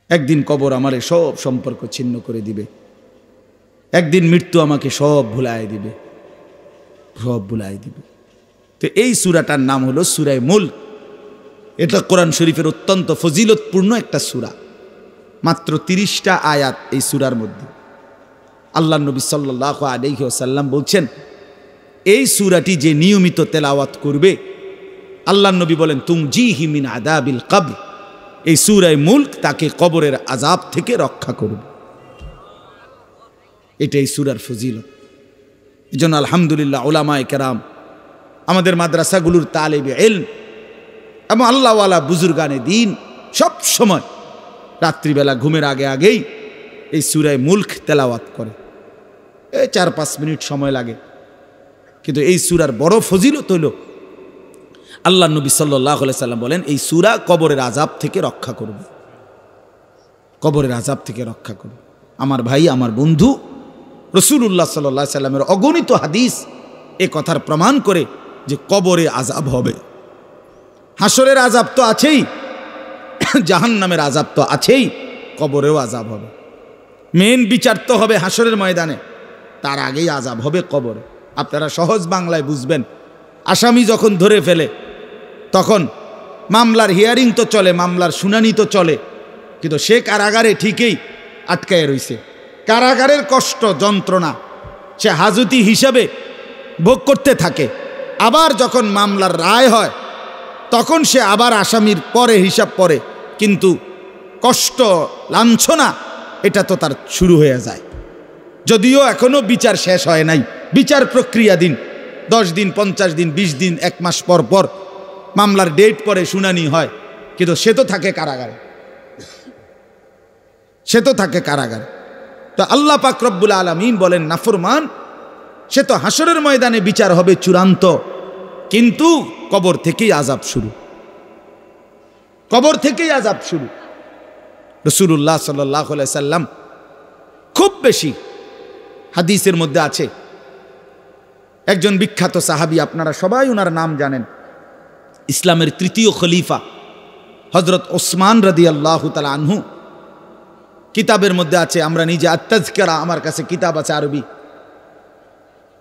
একদিন কবর আমারে সব সম্পর্ক ছিন্ন করে দিবে, একদিন মৃত্যু আমাকে সব ভুলায় দিবে, সব ভুলায় দিবে। তো এই সূরাটার নাম হলো সূরা মুলক। এটা কোরআন শরীফের অত্যন্ত ফজিলতপূর্ণ একটা সূরা। মাত্র 30টা আয়াত এই সূরার মধ্যে। আল্লাহ নবী সাল্লাল্লাহু আলাইহি ওয়াসাল্লাম বলছেন, এই সূরাটি যে নিয়মিত তেলাওয়াত করবে, আল্লাহ নবী বলেন তুমজিহি মিন আযাবিল কবর, এই সূরা মুলক তাকে কবরের আযাব থেকে রক্ষা করবে। এটাই সূরার ফজিলত। এজন্য আলহামদুলিল্লাহ উলামায়ে কেরাম, আমাদের মাদ্রাসাগুলোর তালিবে ইলম এবং আল্লাহওয়ালা বুজুর্গানে দ্বীন সব সময় রাত্রিবেলা ঘুমের আগেই এই সূরা মুলক তেলাওয়াত করে। এই 4-5 মিনিট সময় লাগে, কিন্তু এই সূরার বড় ফজিলত হইল আল্লাহ নবী সাল্লাল্লাহু আলাইহি সাল্লাম বলেন এই সূরা কবরের আযাব থেকে রক্ষা করবে, কবরের আযাব থেকে রক্ষা করবে। আমার ভাই, আমার বন্ধু, রাসূলুল্লাহ সাল্লাল্লাহু আলাইহি সাল্লামের অগণিত হাদিস এ কথার প্রমাণ করে যে কবরে আযাব হবে। হাসরের আযাব তো আছেই, জাহান্নামের আযাব তো আছেই, কবরেও আযাব হবে। মেন বিচার তো হবে হাসরের ময়দানে, তার আগেই আযাব হবে কবরে। আপনারা সহজ বাংলায় বুঝবেন। আসামি যখন ধরে ফেলে তখন মামলার হিয়ারিং তো চলে, মামলার শুনানি তো চলে, কিন্তু সে কারাগারে ঠিকই আটকায় রইছে। কারাগারের কষ্ট যন্ত্রণা সে হাজতি হিসাবে ভোগ করতে থাকে। আবার যখন মামলার রায় হয় তখন সে আবার আসামির পরে হিসাব পরে, কিন্তু কষ্ট লাঞ্ছনা এটা তো তার শুরু হয়ে যায়। যদিও এখনো বিচার শেষ হয় নাই, বিচার প্রক্রিয়া দিন 10 দিন, 50 দিন, 20 দিন, 1 মাস পর পর মামলার ডেট পরে শুনানি হয়, কিন্তু সে তো থাকে কারাগারে, সে তো থাকে কারাগারে। তো আল্লাহ পাক রব্বুল আলামিন বলেন নাফরমান সে তো হাসরের ময়দানে বিচার হবে চূড়ান্ত, কিন্তু কবর থেকেই আযাব শুরু, কবর থেকেই আযাব শুরু। রাসূলুল্লাহ সাল্লাল্লাহু আলাইহি সাল্লাম খুব বেশি হাদিসের মধ্যে আছে, একজন বিখ্যাত সাহাবী, আপনারা সবাই ওনার নাম জানেন, ইসলামের 3য় খলিফা হযরত ওসমান রাদিয়াল্লাহু তাআলা আনহু। কিতাবের মধ্যে আছে, আমরা নিজে আত-তাযকিরা, আমার কাছে কিতাব আছে আরবি,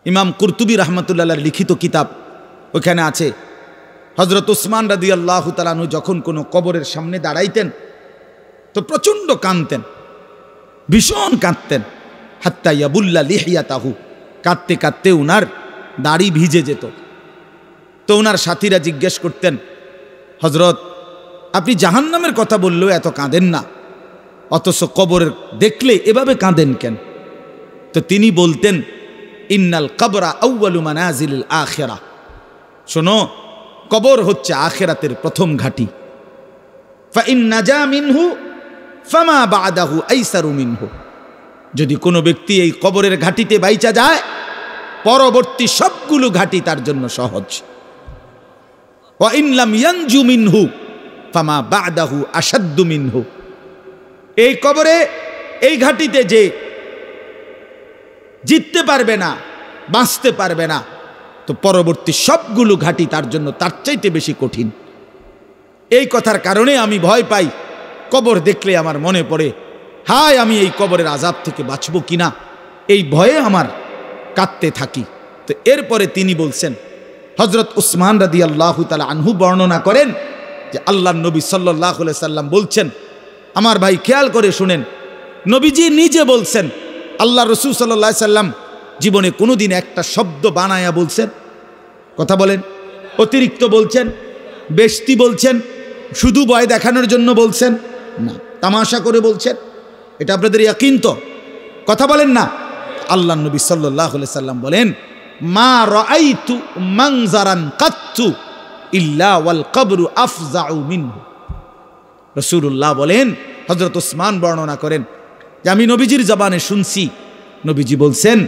ইমাম কুরতুবী রাহমাতুল্লাহর লিখিত কিতাব, ওখানে আছে হযরত ওসমান রাদিয়াল্লাহু তাআলা আনহু যখন কোনো কবরের সামনে দাঁড়াইতেন তো প্রচণ্ড কাঁদতেন, ভীষণ কাঁদতেন। হাত্তা ইয়াবুল্লা লিহিয়াতাহু, কাঁদতে কাঁদতে উনার দাড়ি ভিজে যেত। তো ওনার সাথীরা জিজ্ঞেস করতেন, হযরত আপনি জাহান্নামের কথা বললেও এত কাঁদেন না, অথচ কবরের দেখলে এভাবে কাঁদেন কেন? তো তিনি বলতেন ইন্নাল কবরা আউয়ালু মানাজিলিল আখিরাহ, শোনো কবর হচ্ছে আখিরাতের প্রথম ঘাঁটি। ফা ইন নাজা মিনহু ফামা বাদাহু আইসারু মিনহু, যদি কোনো ব্যক্তি এই কবরের ঘাঁটিতে বাইচা যায় পরবর্তী সবগুলো ঘাঁটি তার জন্য সহজ। ওয়া ইন লাম ইয়ানজু মিনহু ফামা বাদাহু আশাদ্দু মিনহু, এই কবরে এই ঘাঁটিতে যে জিততে পারবে না, বাঁচতে পারবে না, তো পরবর্তী সবগুলো ঘাঁটি তার জন্য তার চাইতে বেশি কঠিন। এই কথার কারণে আমি ভয় পাই, কবর দেখলে আমার মনে পড়ে হায় আমি এই কবরের আযাব থেকে বাঁচব কিনা, এই ভয়ে আমার কাঁদতে থাকি। তো এরপরে তিনি বলছেন, হযরত ওসমান রাদিয়াল্লাহু তাআলা আনহু বর্ণনা করেন যে আল্লাহর নবী সাল্লাল্লাহু আলাইহি সাল্লাম বলছেন, আমার ভাই খেয়াল করে শুনেন, নবীজি নিজে বলছেন, আল্লাহ রাসূল সাল্লাল্লাহু আলাইহি সাল্লাম জীবনে কোনোদিন একটা শব্দ বানায়া বলছেন? কথা বলেন। অতিরিক্ত বলছেন, বেশতি বলছেন, শুধু ভয় দেখানোর জন্য বলছেন না, তামাশা করে বলছেন? এটা আপনাদের ইয়াকিন তো? কথা বলেন না। আল্লাহ নবী সাল্লাল্লাহু আলাইহি সাল্লাম বলেন মা রাআইতু মানজারান কাত্তু ইল্লা ওয়াল কবরু আফজাউ মিনহু। রাসূলুল্লাহ বলেন, হযরত ওসমান বর্ণনা করেন যে আমি নবীজির জবানে শুনছি, নবীজি বলছেন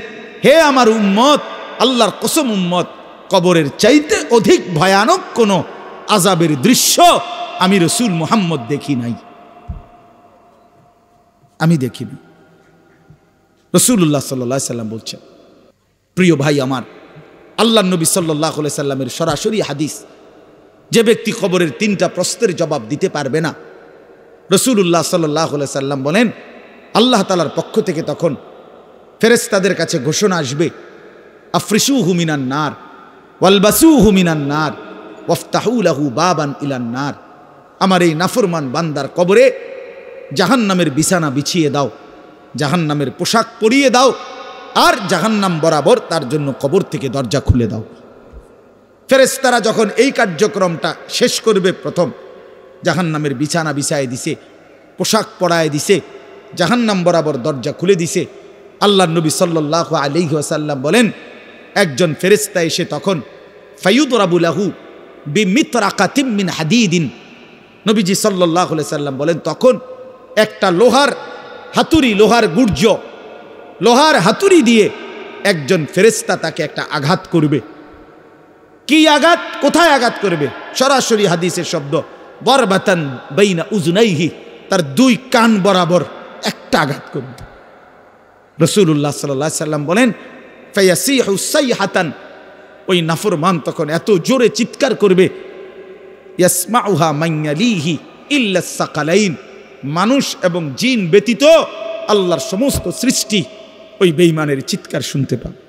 হে আমার উম্মত, আল্লাহর কসম উম্মত, কবরের চাইতে অধিক ভয়ানক কোনো আযাবের দৃশ্য আমি রাসূল মুহাম্মদ দেখি নাই, আমি দেখিনি। রাসূলুল্লাহ সাল্লাল্লাহু আলাইহি সাল্লাম বলছেন। প্রিয় ভাই আমার, আল্লাহর নবী সাল্লাল্লাহু আলাইহি সাল্লামের সরাসরি হাদিস, যে ব্যক্তি কবরের 3টা প্রশ্নের জবাব দিতে পারবে না রাসূলুল্লাহ সাল্লাল্লাহু আলাইহি সাল্লাম বলেন, আল্লাহ তাআলার পক্ষ থেকে তখন ফেরেশতাদের কাছে ঘোষণা আসবে, আফরিশুহু মিনান নার ওয়ালবাসুহু মিনান নার ওয়াফতাহু লাহু বাবান ইলান নার। আমার এই নাফরমান বান্দার কবরে জাহান্নামের বিছানা বিছিয়ে দাও, জাহান্নামের পোশাক পরিয়ে দাও, আর জাহান্নাম বরাবর তার জন্য কবর থেকে দরজা খুলে দাও। ফেরেশতারা যখন এই কার্যক্রমটা শেষ করবে, প্রথম জাহান্নামের বিছানা বিছায় দিছে, পোশাক পরায় দিছে, জাহান্নাম বরাবর দরজা খুলে দিছে, আল্লাহর নবী সাল্লাল্লাহু আলাইহি ওয়াসাল্লাম বলেন, একজন ফেরেশতা এসে তখন ফায়ুদরাবু লাহু বিমিতরাকাতিম মিন হাদিদিন, নবীজি সাল্লাল্লাহু আলাইহি সাল্লাম বলেন, তখন একটা লোহার হাতুড়ি, লোহার গুর্জ, লোহার হাতুড়ি দিয়ে একজন ফেরেশতা তাকে একটা আঘাত করবে। কি আঘাত? কোথায় আঘাত করবে? সরাসরি হাদিসের শব্দ, বরবাতান বাইনা উজুনাইহি, তার দুই কান বরাবর একটা আঘাত করবে। রাসূলুল্লাহ সাল্লাল্লাহু আলাইহি সাল্লাম বলেন, ফায়াসিহু সাইহাতান, ওই নাফরমান তখন এত জোরে চিৎকার করবে, ইয়াসমাউহা মান ইয়ালিহি ইল্লা সাকালাইন, মানুষ এবং জিন ব্যতীত আল্লাহর সমস্ত সৃষ্টি ওই বেঈমানের চিৎকার শুনতে পাবে।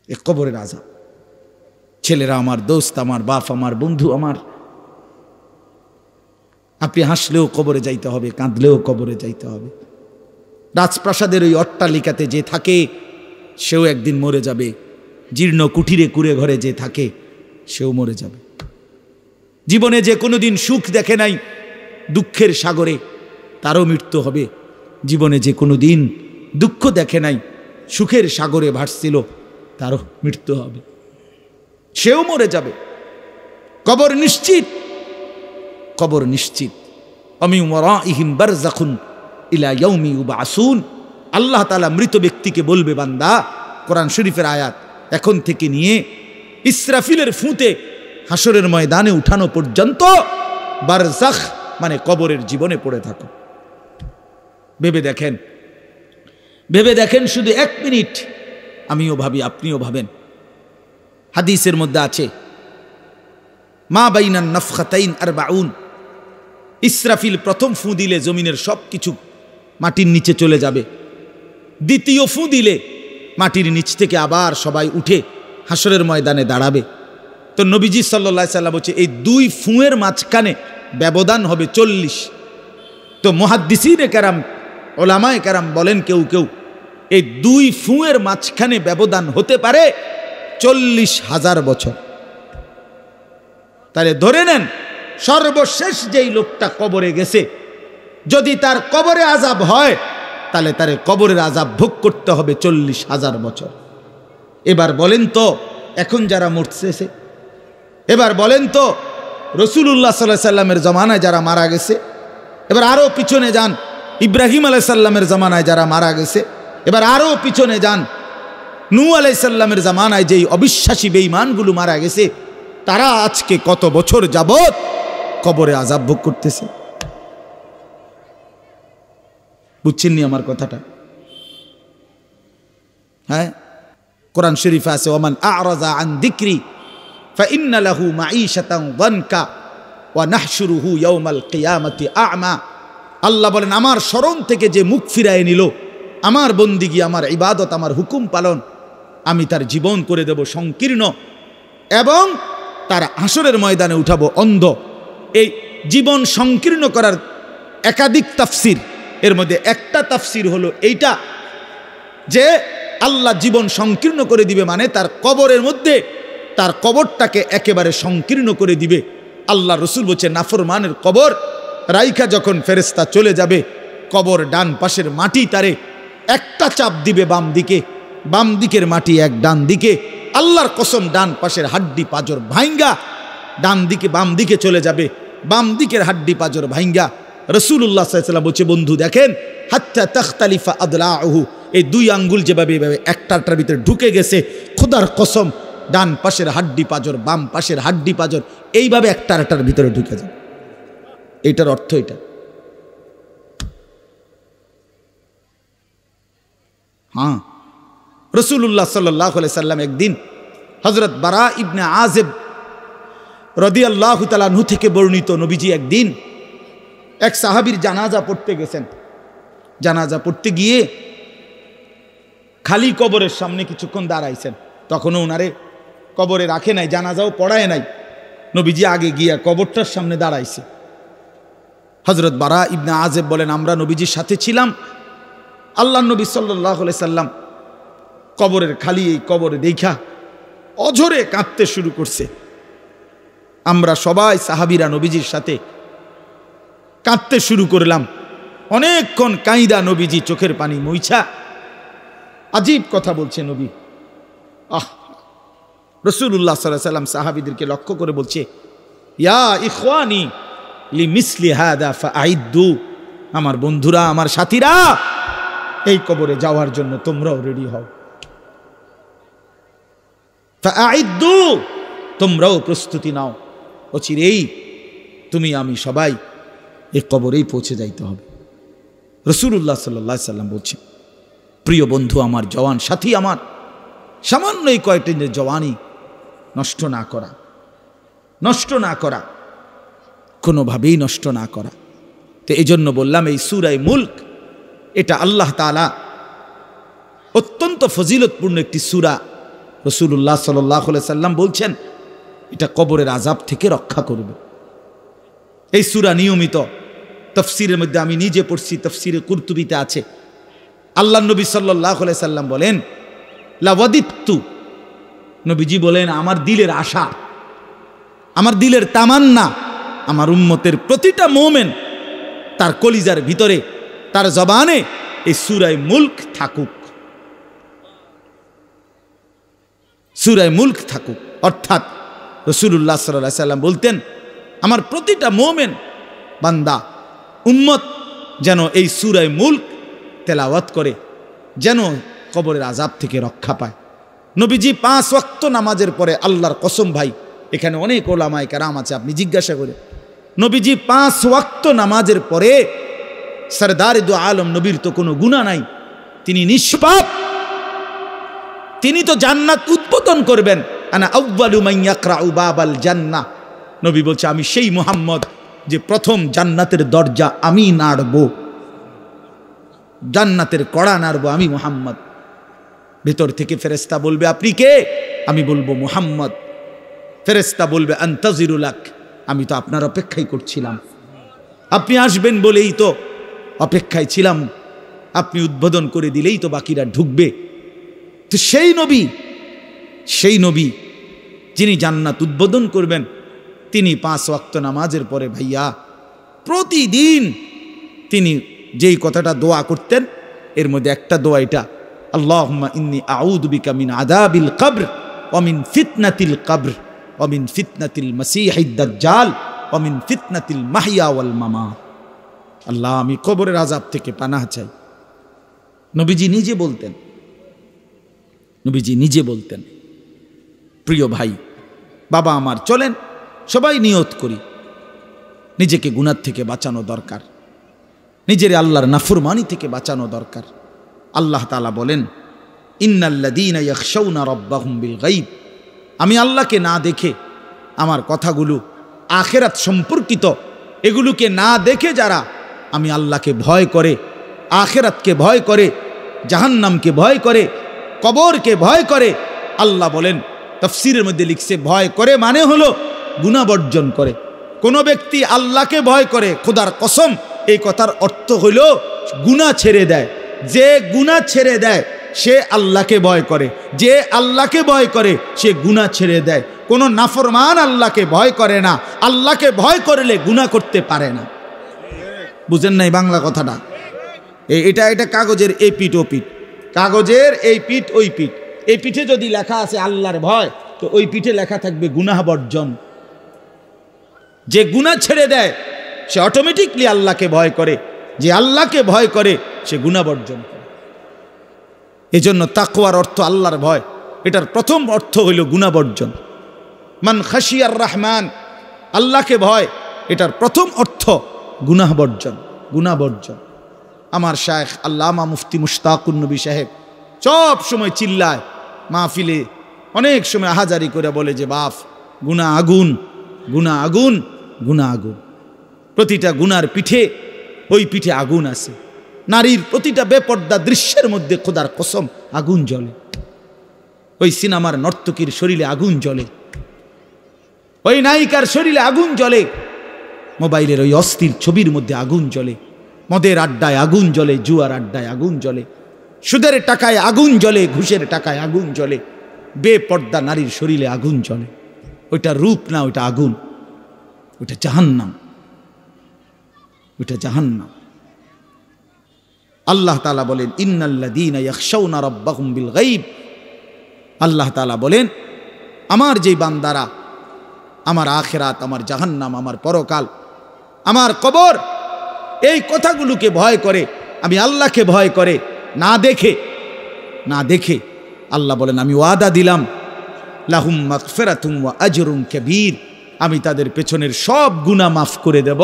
এ কবরের আযাব। ছেলেরা আমার, দোস্ত আমার, বাপ আমার, বন্ধু আমার, আপনি হাসলেও কবরে যাইতে হবে, কাঁদলেও কবরে যাইতে হবে। রাজপ্রাসাদের ওই অট্টালিকাতে যে থাকে সেও একদিন মরে যাবে, জীর্ণ কুঠিরে কুড়ে ঘরে যে থাকে সেও মরে যাবে। জীবনে যে কোনোদিন সুখ দেখে নাই দুঃখের সাগরে, তারও মৃত্যু হবে। জীবনে যে কোনোদিন দুঃখ দেখে নাই সুখের সাগরে ভাসছিল, তারও মৃত্যু হবে, সেও মরে যাবে। কবর নিশ্চিত, কবর নিশ্চিত। অমিন ওয়ারাইহিম বারযাখুন ইলা ইয়াউমি ইউবআসুন। আল্লাহ তাআলা মৃত ব্যক্তিকে বলবে, বান্দা, কোরআন শরীফের আয়াত, এখন থেকে নিয়ে ইসরাফিলের ফুঁতে হাসরের ময়দানে উঠানো পর্যন্ত বারযাখ মানে কবরের জীবনে পড়ে থাকো। ভেবে দেখেন, ভেবে দেখেন, শুধু 1 মিনিট আমিও ভাবি, আপনিও ভাবেন। হাদিসের মধ্যে আছে, মা বাইনান নাফখাতাইন 40, ইসরাফিল প্রথম ফু দিলে জমিনের সব কিছু মাটির নিচে চলে যাবে। দ্বিতীয় ফু দিলে মাটির নিচ থেকে আবার সবাই উঠে হাসরের ময়দানে দাঁড়াবে। তো নবীজি সাল্লাল্লাহু আলাইহি সাল্লাম বলছে, এই 2 ফুঁয়ের মাঝখানে ব্যবধান হবে 40। তো মুহাদ্দিসিনে কেরাম, ওলামায়ে কেরাম বলেন, কেউ কেউ এই 2 ফুঁয়ের মাঝখানে ব্যবধান হতে পারে 40,000 বছর। তাহলে ধরে নেন, সর্বশেষ যেই লোকটা কবরে গেছে, যদি তার কবরে আযাব হয়, তাহলে তার কবরের আযাব ভোগ করতে হবে 40,000 বছর। এবার বলেন তো, এখন যারা মরতেছে, এবার বলেন তো রাসূলুল্লাহ সাল্লাল্লাহু আলাইহি সাল্লামের জামানায় যারা মারা গেছে, এবার আরো পিছনে যান, ইব্রাহিম আলাইহিস সালামের জামানায় যারা মারা গেছে, এবার আরো পিছনে যান, নূহ আলাইহিস সালামের জামানায় যেই অবিশ্বাসী বেঈমানগুলো মারা গেছে, তারা আজকে কত বছর যাবত কবরে আযাব ভোগ করতেছে। বুঝছেননি আমার কথাটা? হ্যাঁ, কোরআন শরীফে আছে, ওমান আ'রাযা আন যিকরি ফাইন্না লাহু মাঈশাতান যানকা ওয়া নাহশুরুহু ইয়াওমাল কিয়ামাতি আ'মা। আল্লাহ বলেন, আমার স্মরণ থেকে যে মুখ ফিরায় নিল, আমার বন্দিগি, আমার ইবাদত, আমার হুকুম পালন, আমি তার জীবন করে দেব সংকীর্ণ, এবং তার হাসরের ময়দানে উঠাবো অন্ধ। এই জীবন সংকীর্ণ করার একাধিক তাফসির, এর মধ্যে একটা তাফসির হলো এইটা, যে আল্লাহ জীবন সংকীর্ণ করে দিবে মানে তার কবরের মধ্যে তার কবরটাকে একেবারে সংকীর্ণ করে দিবে। আল্লাহ রসুল বলছে, নাফরমানের কবর রাইখা যখন ফেরেশতা চলে যাবে, কবর ডান পাশের মাটি তারে একটা চাপ দিবে বাম দিকে, বাম দিকের মাটি এক ডান দিকে, আল্লাহর কসম ডান পাশের হাড্ডি পাজর ভাঙ্গা ডান দিকে বাম দিকে চলে যাবে, বাম দিকের হাড্ডি পাজর ভাঙ্গা। রাসূলুল্লাহ সাল্লাল্লাহু আলাইহি ওয়াসাল্লাম বলছে, বন্ধু দেখেন, হাত্তা তাখতালিফা আদলাউহু, এই 2 আঙ্গুল যেভাবে একটার ভিতরে ঢুকে গেছে, খোদার কসম ডান পাশের হাড্ডি পাজর, বাম পাশের হাড্ডি পাজর এইভাবে একটার ভিতরে ঢুকে যায়। এইটার অর্থ এটা। হ্যাঁ, রাসূলুল্লাহ সাল্লাল্লাহু আলাইহি সাল্লাম একদিন হযরত বারা ইবনে আযিব রাদিয়াল্লাহু তাআলা আনহু থেকে বর্ণিত, নবীজি একদিন এক সাহাবীর জানাজা পড়তে গেছেন। জানাজা পড়তে গিয়ে খালি কবরের সামনে কিছুক্ষণ দাঁড়াইছেন। তখনও ওনারে কবরে রাখে নাই, জানাজাও পড়ায় নাই। নবীজি আগে গিয়া কবরটার সামনে দাঁড়াইছে। হযরত বারা ইবনে আযিব বলেন, আমরা নবীজির সাথে ছিলাম। আল্লাহর নবী সাল্লাল্লাহু আলাইহি সাল্লাম কবরের খালি এই কবরে দেখা অঝরে কাঁদতে শুরু করছে। আমরা সবাই সাহাবীরা নবীজির সাথে কাঁদতে শুরু করলাম। অনেকক্ষণ কাঁইদা নবীজি চোখের পানি মুইছা আজীব কথা বলছে নবী। রাসূলুল্লাহ সাল্লাল্লাহু আলাইহি সাল্লাম সাহাবীদেরকে লক্ষ্য করে বলছে, ইয়া ইখওয়ানি লিমিসলি হাদা ফাআইদ্দু, আমার বন্ধুরা, আমার সাথীরা, এই কবরে যাওয়ার জন্য তোমরাও রেডি হও। ফাআইদ্দু, তোমরাও প্রস্তুতি নাও, অচিরেই তুমি আমি সবাই এই কবরেই পৌঁছে যাইতে হবে। রাসূলুল্লাহ সাল্লাল্লাহু আলাইহি সাল্লাম বলছেন, প্রিয় বন্ধু আমার, জওয়ান সাথী আমার, সামান্য এই কয়েকটা দিনের জওয়ানি নষ্ট না করা, নষ্ট না করা, কোনোভাবেই নষ্ট না করা। তো এই জন্য বললাম, এই সূরা মুলক এটা আল্লাহ তাআলা অত্যন্ত ফজিলতপূর্ণ একটি সূরা। রাসূলুল্লাহ সাল্লাল্লাহু আলাইহি সাল্লাম বলছেন এটা কবরের আযাব থেকে রক্ষা করবে। এই সূরা নিয়মিত তাফসীরের মধ্যে আমি নিজে পড়ছি, তাফসীরে কুরতুবিতে আছে। আল্লাহর নবী সাল্লাল্লাহু আলাইহি সাল্লাম বলেন, লাওয়াদিতু, নবীজি বলেন আমার দিলের আশা, আমার দিলের তামান্না, আমার উম্মতের প্রতিটা মুমিন তার কলিজার ভিতরে, তার জবানে এই সূরা মুলক থাকুক, সূরা মুলক থাকুক। অর্থাৎ রাসূলুল্লাহ সাল্লাল্লাহু আলাইহি সাল্লাম বলতেন, আমার প্রতিটা মুমিন বান্দা উম্মত যেন এই সূরা মুলক তেলাওয়াত করে, যেন কবরের আযাব থেকে রক্ষা পায়। নবীজি 5 ওয়াক্ত নামাজের পরে, আল্লাহর কসম ভাই, এখানে অনেক ওলামায়ে কেরাম আছে, আপনি জিজ্ঞাসা করে, নবীজি 5 ওয়াক্ত নামাজের পরে, সরদারে দু আলম নবীর তো কোনো গুনাহ নাই, তিনি নিষ্পাপ, তিনি তো জান্নাত উদ্বোধন করবেন। আনা আউয়ালু মান ইয়াকরাউ বাবাল জান্নাহ, নবী বলছে আমি সেই মুহাম্মদ যে প্রথম জান্নাতের দরজা আমি নাড়ব, জান্নাতের কড়া নাড়ব আমি মুহাম্মদ। ভেতর থেকে ফেরেশতা বলবে, আপনি কে? আমি বলবো মুহাম্মদ। ফেরেশতা বলবে, আনতাজিরু লাক, আমি তো আপনার অপেক্ষাই করছিলাম, আপনি আসবেন বলেই তো অপেক্ষায় ছিলাম, আপনি উদ্বোধন করে দিলেই তো বাকিরা ঢুকবে। তো সেই নবী যিনি জান্নাত উদ্বোধন করবেন, তিনি 5 ওয়াক্ত নামাজের পরে ভাইয়া প্রতিদিন তিনি যেই কথাটা দোয়া করতেন, এর মধ্যে একটা দোয়া এটা, আল্লাহুম্মা ইন্নী আউযু বিকা মিন আযাবিল কবর ওয়া মিন ফিতনাতিল কবর ওয়া মিন ফিতনাতিল মাসীহিদ দাজ্জাল ওয়া মিন ফিতনাতিল মাহইয়া ওয়াল মামাত। আল্লাহ, আমি কবরের আযাব থেকে পানাহ চাই। নবীজি নিজে বলতেন। প্রিয় ভাই, বাবা আমার, চলেন সবাই নিয়ত করি, নিজেকে গুনাহ থেকে বাঁচানো দরকার, নিজের আল্লাহর নাফরমানি থেকে বাঁচানো দরকার। আল্লাহ তাআলা বলেন, ইন্নাল্লাযীনা ইয়াখশাউনা রাব্বাহুম বিল গায়ব, আমি আল্লাহকে না দেখে, আমার কথাগুলো আখিরাত সম্পর্কিত, এগুলোকে না দেখে যারা আমি আল্লাহকে ভয় করে, আখিরাতকে ভয় করে, জাহান্নামকে ভয় করে, কবরকে ভয় করে, আল্লাহ বলেন, তাফসীরের মধ্যে লিখছে, ভয় করে মানে হলো গুনাহ বর্জন করে। কোন ব্যক্তি আল্লাহকে ভয় করে, খোদার কসম, এই কথার অর্থ হইল গুনাহ ছেড়ে দেয়। যে গুনাহ ছেড়ে দেয় সে আল্লাহকে ভয় করে, যে আল্লাহকে ভয় করে সে গুনাহ ছেড়ে দেয়। কোন নাফরমান আল্লাহকে ভয় করে না, আল্লাহকে ভয় করলে গুনাহ করতে পারে না। বুঝেন নাই বাংলা কথাটা? এটা কাগজের এই পিঠ ও পিঠ, কাগজের এই পিঠ ওই পিঠ। এই পিঠে যদি লেখা আছে আল্লাহর ভয়, তো ওই পিঠে লেখা থাকবে গুনাহ বর্জন। যে গুনাহ ছেড়ে দেয় সে অটোমেটিকলি আল্লাহকে ভয় করে, যে আল্লাহকে ভয় করে সে গুনাহ বর্জন করে। এজন্য তাকওয়ার অর্থ আল্লাহর ভয়, এটার প্রথম অর্থ হইল গুনাহ বর্জন। মান খাশিয়ার রহমান, আল্লাহকে ভয়, এটার প্রথম অর্থ গুনাহ বর্জন, গুনাহ বর্জন। আমার শায়েখ আল্লামা মুফতি মুশতাকুন নবী সাহেব সব সময় চিল্লায় মাহফিলে, অনেক সময় আহাজারি করে বলে যে বাপ, গুনাহ আগুন, গুনাহ আগুন, গুনাহ আগুন। প্রতিটা গুনার পিঠে ওই পিঠে আগুন আছে। নারীর প্রতিটা বেপর্দা দৃশ্যের মধ্যে খোদার কসম আগুন জ্বলে। ওই সিনেমার নর্তকীর শরীরে আগুন জ্বলে, ওই নায়িকার শরীরে আগুন জ্বলে, মোবাইলের ওই অস্থির ছবির মধ্যে আগুন জ্বলে, মদের আড্ডায় আগুন জ্বলে, জুয়ার আড্ডায় আগুন জ্বলে, সুদের টাকায় আগুন জ্বলে, ঘুষের টাকায় আগুন জ্বলে, বেপর্দা নারীর শরীরে আগুন জ্বলে। ওইটা রূপ না, ওইটা আগুন, ওইটা জাহান্নাম, ওইটা জাহান্নাম। আল্লাহ তাআলা বলেন ইন্নাল্লাযীনা ইয়াখশাউনা রাব্বাহুম বিল গায়ব। আল্লাহ তাআলা বলেন আমার যেই বান্দারা আমার আখিরাত, আমার জাহান্নাম, আমার পরকাল, আমার কবর, এই কথাগুলোকে ভয় করে, আমি আল্লাহকে ভয় করে, না দেখে আল্লাহ বলেন আমি ওয়াদা দিলাম লাহুম মাগফিরাতুম ওয়া আজরুন কাবীর, আমি তাদের পেছনের সব গুনাহ মাফ করে দেব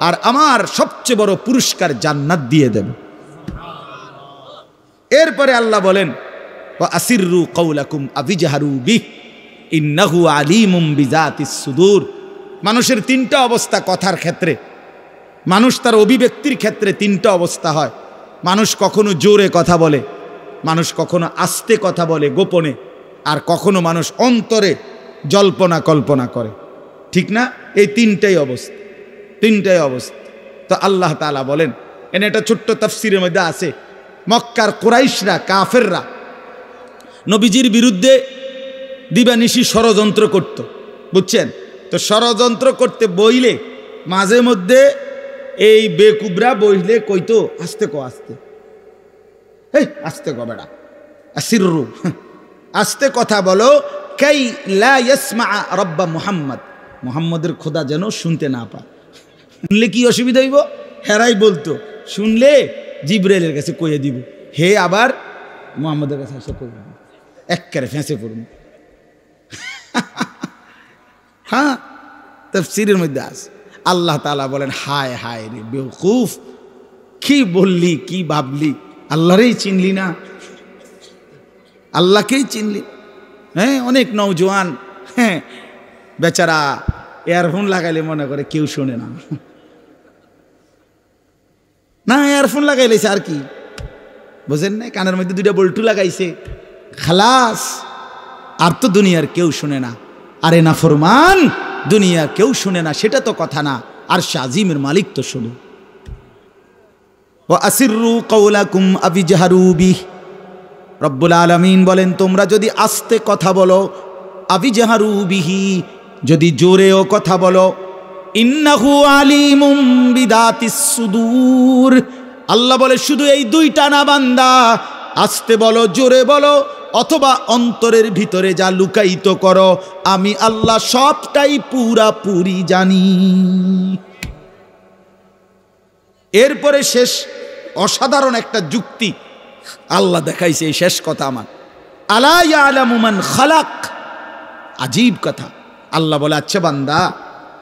আর আমার সবচেয়ে বড় পুরস্কার জান্নাত দিয়ে দেব। এরপরে আল্লাহ বলেন ওয়া আসিররু কাওলাকুম আবিজহারু বিহি ইন্নাহু আলিমুম বিজাতিস সুদূর। মানুষের তিনটা অবস্থা কথার ক্ষেত্রে, মানুষ তার অভিব্যক্তির ক্ষেত্রে তিনটা অবস্থা হয়। মানুষ কখনো জোরে কথা বলে, মানুষ কখনো আস্তে কথা বলে গোপনে, আর কখনো মানুষ অন্তরে জল্পনা কল্পনা করে, ঠিক না? এই তিনটাই অবস্থা। তো আল্লাহ তাআলা বলেন, এনে একটা ছোট্ট তাফসীরের মধ্যে আছে, মক্কার কুরাইশরা, কাফেররা নবীজির বিরুদ্ধে দিবানিশি ষড়যন্ত্র করত, বুঝছেন? তো ষড়যন্ত্র করতে বইলে মাঝে মধ্যে এই বেকুবরা বইলে কইতো আস্তে কো, আস্তে কো বেড়া, আসিররু, আস্তে কথা বলো, কাই লা ইয়াসমা রাব্বা মুহাম্মদের খোদা যেন শুনতে না পায়। শুনলে কি অসুবিধা হইব? হেরাই বলতো শুনলে জিবরাইলের কাছে কইয়ে দিব, হে আবার মুহাম্মদের কাছে এসে কইবে, একবারে ফেঁসে পড়ুন। হ্যাঁ, তাফসীরের মধ্যে আছে। আল্লাহ তাআলা বলেন হায় হায় রে বেওকুফ, কি বললি, কি ভাবলি, আল্লাহরেই চিনলি না, আল্লাহকেই চিনলি। হ্যাঁ, অনেক নওজোয়ান বেচারা ইয়ারফোন লাগাইলে মনে করে কেউ শোনে না, ইয়ারফোন লাগাইলেছে আর কি, বুঝেন না? কানের মধ্যে দুইটা বল্টু লাগাইছে, খালাস, আর তো দুনিয়ার কেউ শুনে না। আরে নাফরমান, দুনিয়া কেউ শুনে না সেটা তো কথা না, আর শাজিমের মালিক তো শুনে। ওয়া আসিররু কাওলাকুম আবিজহারু বিহি, রব্বুল আলামিন বলেন তোমরা যদি আস্তে কথা বলো, আবিজহারু বিহি, যদি জোরেও কথা বলো, ইন্নাহু আলিমুম বিদাতিস সুদূর, আল্লাহ বলে শুধু এই দুইটা না বান্দা, আস্তে বলো, জোরে বলো, অথবা অন্তরের ভিতরে যা লুকায়িত করো, আমি আল্লাহ সবটাই পুরাপুরি জানি। এরপরে শেষ অসাধারণ একটা যুক্তি আল্লাহ দেখাইছে, এই শেষ কথা আমার, আলা ইয়ালামু মান খালাক, আজীব কথা। আল্লাহ বলে আচ্ছা বান্দা,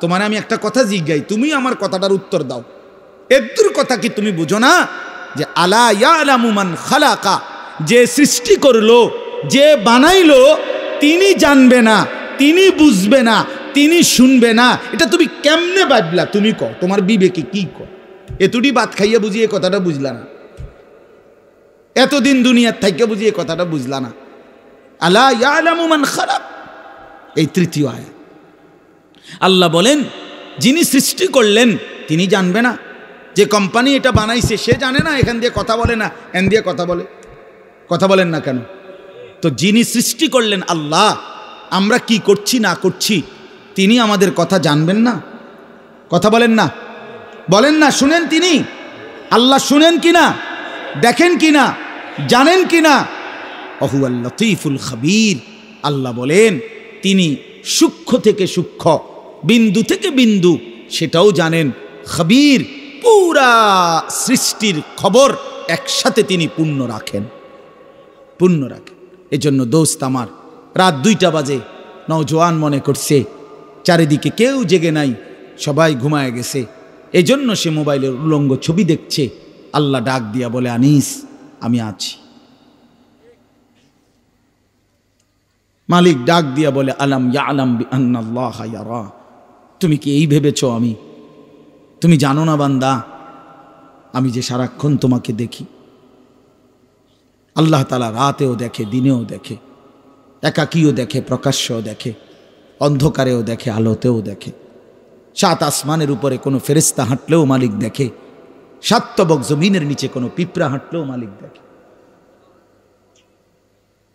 তোমার আমি একটা কথা জিজ্ঞাই, তুমি আমার কথাটার উত্তর দাও। এর কথা কি তুমি বুঝো না যে আলা ইয়ালামু মান খালাকা, যে সৃষ্টি করলো, যে বানাইলো, তিনি জানবে না, তিনি বুঝবে না, তিনি শুনবে না, এটা তুমি কেমনে ভাবলা? তুমি কও, তোমার বিবেকে কি কও? এতটি ভাত খাইয়া বুঝি এই কথাটা বুঝলা না? এতদিন দুনিয়ার থাইকে বুঝি এই কথাটা বুঝলা না? আলা ইয়ালামু মান খালাক, এই তৃতীয় আয়াত। আল্লাহ বলেন যিনি সৃষ্টি করলেন তিনি জানবে না? যে কোম্পানি এটা বানাইছে সে জানে না এখান দিয়ে কথা বলে না, এখান দিয়ে কথা বলে? কথা বলেন না কেন? তো যিনি সৃষ্টি করলেন আল্লাহ, আমরা কি করছি না করছি তিনি আমাদের কথা জানবেন না? কথা বলেন না, বলেন না, শুনেন তিনি? আল্লাহ শুনেন কিনা, দেখেন কিনা, জানেন কিনা? অহুয়াল লতীফুল খবীর, আল্লাহ বলেন তিনি সূক্ষ্ম থেকে সূক্ষ্ম, বিন্দু থেকে বিন্দু সেটাও জানেন। খবীর, পুরা সৃষ্টির খবর একসাথে তিনি পূর্ণ রাখেন। এজন্য দোস্ত আমার, রাত 2টা বাজে, নওজোয়ান মনে করছে চারিদিকে কেউ জেগে নাই, সবাই ঘুমায় গেছে, এজন্য সে মোবাইলের উলঙ্গ ছবি দেখছে। আল্লাহ ডাক দিয়া বলে আনিস আমি আছি। মালিক ডাক দিয়া বলে আলাম ইয়ালাম বিআন্নাল্লাহা ইয়ারা, তুমি কি এই ভেবেছ তুমি জানো না বান্দা, আমি যে সারাক্ষণ তোমাকে দেখি। আল্লাহ তাআলা রাতেও দেখে, দিনেও দেখে, একাকীও দেখে, প্রকাশ্যও দেখে, অন্ধকারেও দেখে, আলোতেও দেখে। 7 আসমানের উপরে কোনো ফেরেশতা হাঁটলেও মালিক দেখে, 7 তবক জমিনের নিচে কোনো পিঁপড়া হাঁটলেও মালিক দেখে।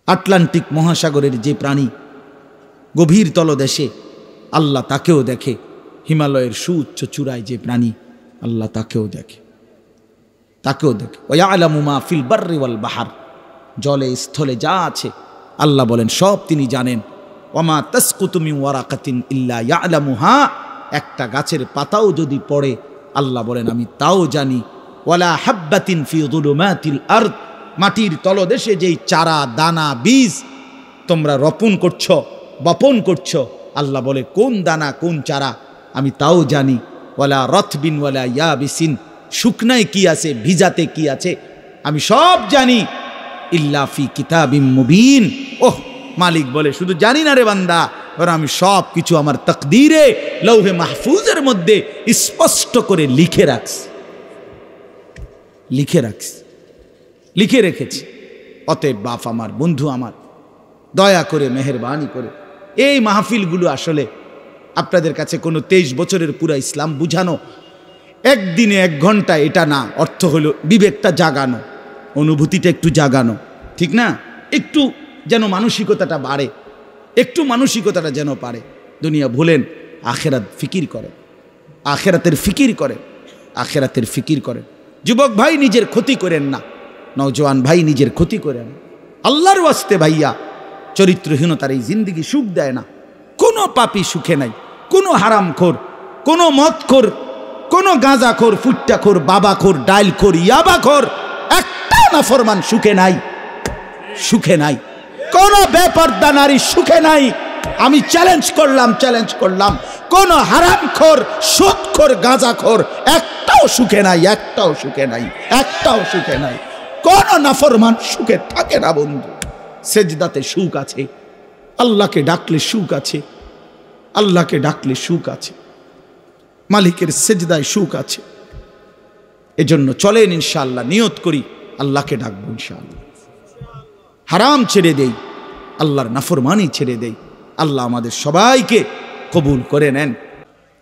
আটলান্টিক মহাসাগরের যে প্রাণী গভীর তলদেশে, আল্লাহ তাকেও দেখে। হিমালয়ের সুউচ্চ চূড়ায় যে প্রাণী, আল্লাহ তাকেও দেখে। ওয়ায়ালামু মা ফিল বাররি ওয়াল বাহার, জলে স্থলে যা আছে আল্লাহ বলেন সব তিনি জানেন। ওয়ামা তাসকুতু মিন ওয়ারাকাতিন ইল্লা ইয়ালামুহা, একটা গাছের পাতাও যদি পড়ে আল্লাহ বলেন আমি তাও জানি। ওয়ালা হাব্বাতিন ফি যুলুমাতিল আরদ, মাটির তলদেশে যেই চারা দানা বীজ তোমরা বপন করছো, আল্লাহ বলে কোন দানা কোন চারা আমি তাও জানি। ওয়ালা রতবিন ওয়ালা ইয়াবিসিন, শুকনায় কি আছে ভিজাতে কি আছে আমি সব জানি। ইল্লা ফি কিতাবিম মুবিন, ওহ মালিক বলে শুধু জানি না রে বান্দা, বরং আমি সব কিছু আমার তাকদীরে লৌহে মাহফুজের মধ্যে স্পষ্ট করে লিখে রেখেছি। অতএব বাপ আমার, বন্ধু আমার, দয়া করে মেহেরবানি করে এই মাহফিলগুলো আসলে আপনাদের কাছে কোনো 23 বছরের পুরা ইসলাম বুঝানো, একদিনে 1 ঘন্টা, এটা না। অর্থ হলো বিবেকটা জাগানো, অনুভূতিটা একটু জাগানো, ঠিক না? একটু যেন মানসিকতাটা বাড়ে, একটু মানসিকতাটা যেন পারে। দুনিয়া ভুলেন, আখেরাতের ফিকির করেন। যুবক ভাই নিজের ক্ষতি করেন না, নওজোয়ান ভাই নিজের ক্ষতি করেন। আল্লাহর ওয়াস্তে ভাইয়া, চরিত্রহীনতার এই জিন্দেগি সুখ দেয় না। কোনো পাপী সুখে নাই, কোনো হারামখোর, কোনো মদখোর, কোনো গাঁজাখোর, ফুট্টাখোর, বাবাখোর, ডাইলখোর, ইয়াবাখোর, একটা নাফরমান সুখে নাই। কোন বেপরদা নারী সুখে নাই। আমি চ্যালেঞ্জ করলাম, কোন হারামখোর, সুদখোর, গাঁজাখোর একটাও সুখে নাই। কোন নাফরমান সুখে থাকে না বন্ধু। সেজদাতে সুখ আছে, আল্লাহকে ডাকলে সুখ আছে, মালিকের সেজদায় সুখ আছে। এজন্য চলেন ইনশাআল্লাহ, নিয়ত করি আল্লাহকে ডাকবো ইনশাআল্লাহ। হারাম ছেড়ে দেই, আল্লাহর নাফরমানি ছেড়ে দেই। আল্লাহ আমাদের সবাইকে কবুল করে নেন।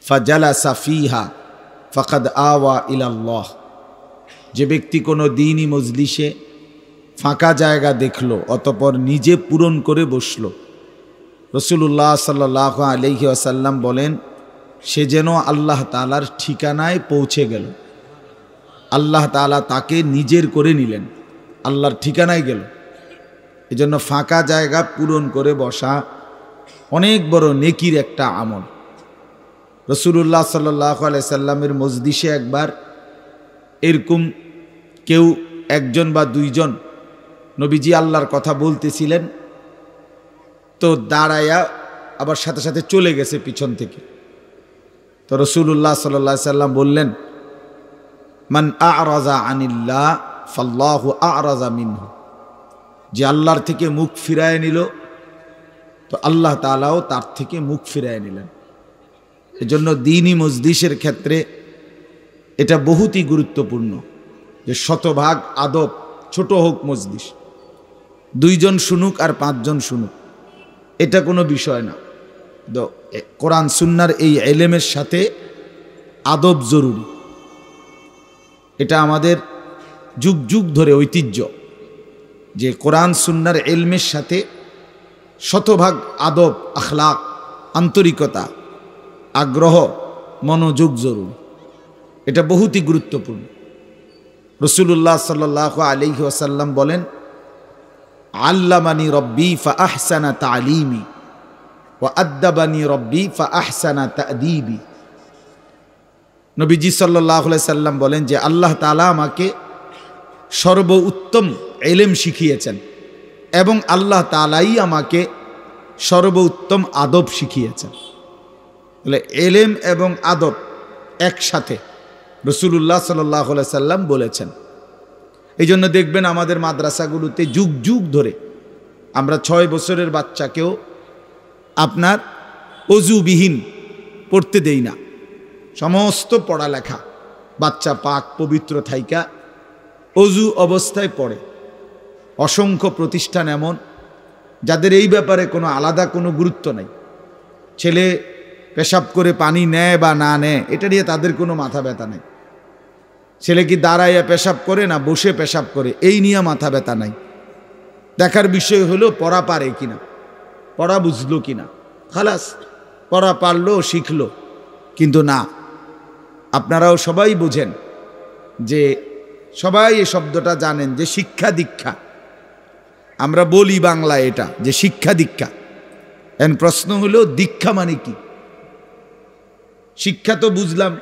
ফাজালাসা ফিহা ফাকাদ আওয়া ইলাল্লাহ, যে ব্যক্তি কোনো দ্বীনি মজলিসে ফাঁকা জায়গা দেখলো অতঃপর নিজে পূরণ করে বসলো, রাসূলুল্লাহ সাল্লাল্লাহু আলাইহি ওয়াসাল্লাম বলেন সে যেন আল্লাহ তাআলার ঠিকানায় পৌঁছে গেল। আল্লাহ তাআলা তাকে নিজের করে নিলেন, আল্লাহর ঠিকানায় গেল। এজন্য ফাঁকা জায়গা পূরণ করে বসা অনেক বড় নেকির একটা আমল। রাসূলুল্লাহ সাল্লাল্লাহু আলাইহি সাল্লামের মজলিসে একবার এরকম কেউ 1জন বা 2জন নবীজি আল্লাহর কথা বলতেছিলেন, তো দাঁড়ায়া আবার সাথে সাথে চলে গেছে পিছন থেকে। তো রাসূলুল্লাহ সাল্লাল্লাহু আলাইহি সাল্লাম বললেন, মান আ'রাযা আনিল্লাহ ফাল্লাহু আ'রাযা মিনহু, যে আল্লাহর থেকে মুখ ফিরায় নিল তো আল্লাহ তাআলাও তার থেকে মুখ ফিরায় নিলেন। এজন্য দ্বীনি মজলিসের ক্ষেত্রে এটা বহুতই গুরুত্বপূর্ণ যে শতভাগ আদব, ছোট হোক মজলিস, 2 জন শুনুক আর 5 জন শুনুক, এটা কোনো বিষয় না। তো কোরআন সুন্নাহর এই ইলমের সাথে আদব জরুরি। এটা আমাদের যুগ যুগ ধরে ঐতিহ্য যে কোরআন সুন্নাহর ইলমের সাথে শতভাগ আদব, আখলাক, আন্তরিকতা, আগ্রহ, মনোযোগ জরুরি। এটা বহুতই গুরুত্বপূর্ণ। রাসূলুল্লাহ সাল্লাল্লাহু আলাইহি ওয়াসাল্লাম বলেন, আল্লামানি রব্বি ফাআহসানা তা'লিমি ওয়া আদ্দাবানি রব্বি ফাআহসানা তা'দীবি। নবীজি সাল্লাল্লাহু আলাইহি সাল্লাম বলেন যে আল্লাহ তাআলা আমাকে সর্বোত্তম ইলম শিখিয়েছেন এবং আল্লাহ তাআলাই আমাকে সর্বোত্তম আদব শিখিয়েছেন। বলে ইলম এবং আদব একসাথে রাসূলুল্লাহ সাল্লাল্লাহু আলাইহি সাল্লাম বলেছেন। এই জন্য দেখবেন আমাদের মাদ্রাসাগুলোতে যুগ যুগ ধরে আমরা 6 বছরের বাচ্চাকেও আপনার অজুবিহীন পড়তে দেই না। সমস্ত পড়ালেখা বাচ্চা পাক পবিত্র থাইকা অজু অবস্থায় পড়ে। অসংখ্য প্রতিষ্ঠান এমন যাদের এই ব্যাপারে কোনো আলাদা কোনো গুরুত্ব নাই। ছেলে পেশাব করে পানি নেয় বা না নেয় এটা নিয়ে তাদের কোনো মাথা ব্যথা নেই। ছেলে কি দাঁড়াইয়া পেশাব করে না বসে পেশাব করে এই নিয়ে মাথা ব্যথা নাই। দেখার বিষয় হলো পড়া পারে কিনা, পড়া বুঝলো কিনা, খালাস, পড়া পারলো শিখলো। কিন্তু না, আপনারাও সবাই বোঝেন যে সবাই এই শব্দটা জানেন যে শিক্ষা দীক্ষা, আমরা বলি বাংলা এটা যে শিক্ষা দীক্ষা। এন প্রশ্ন হলো দীক্ষা মানে কি? শিক্ষা তো বুঝলাম,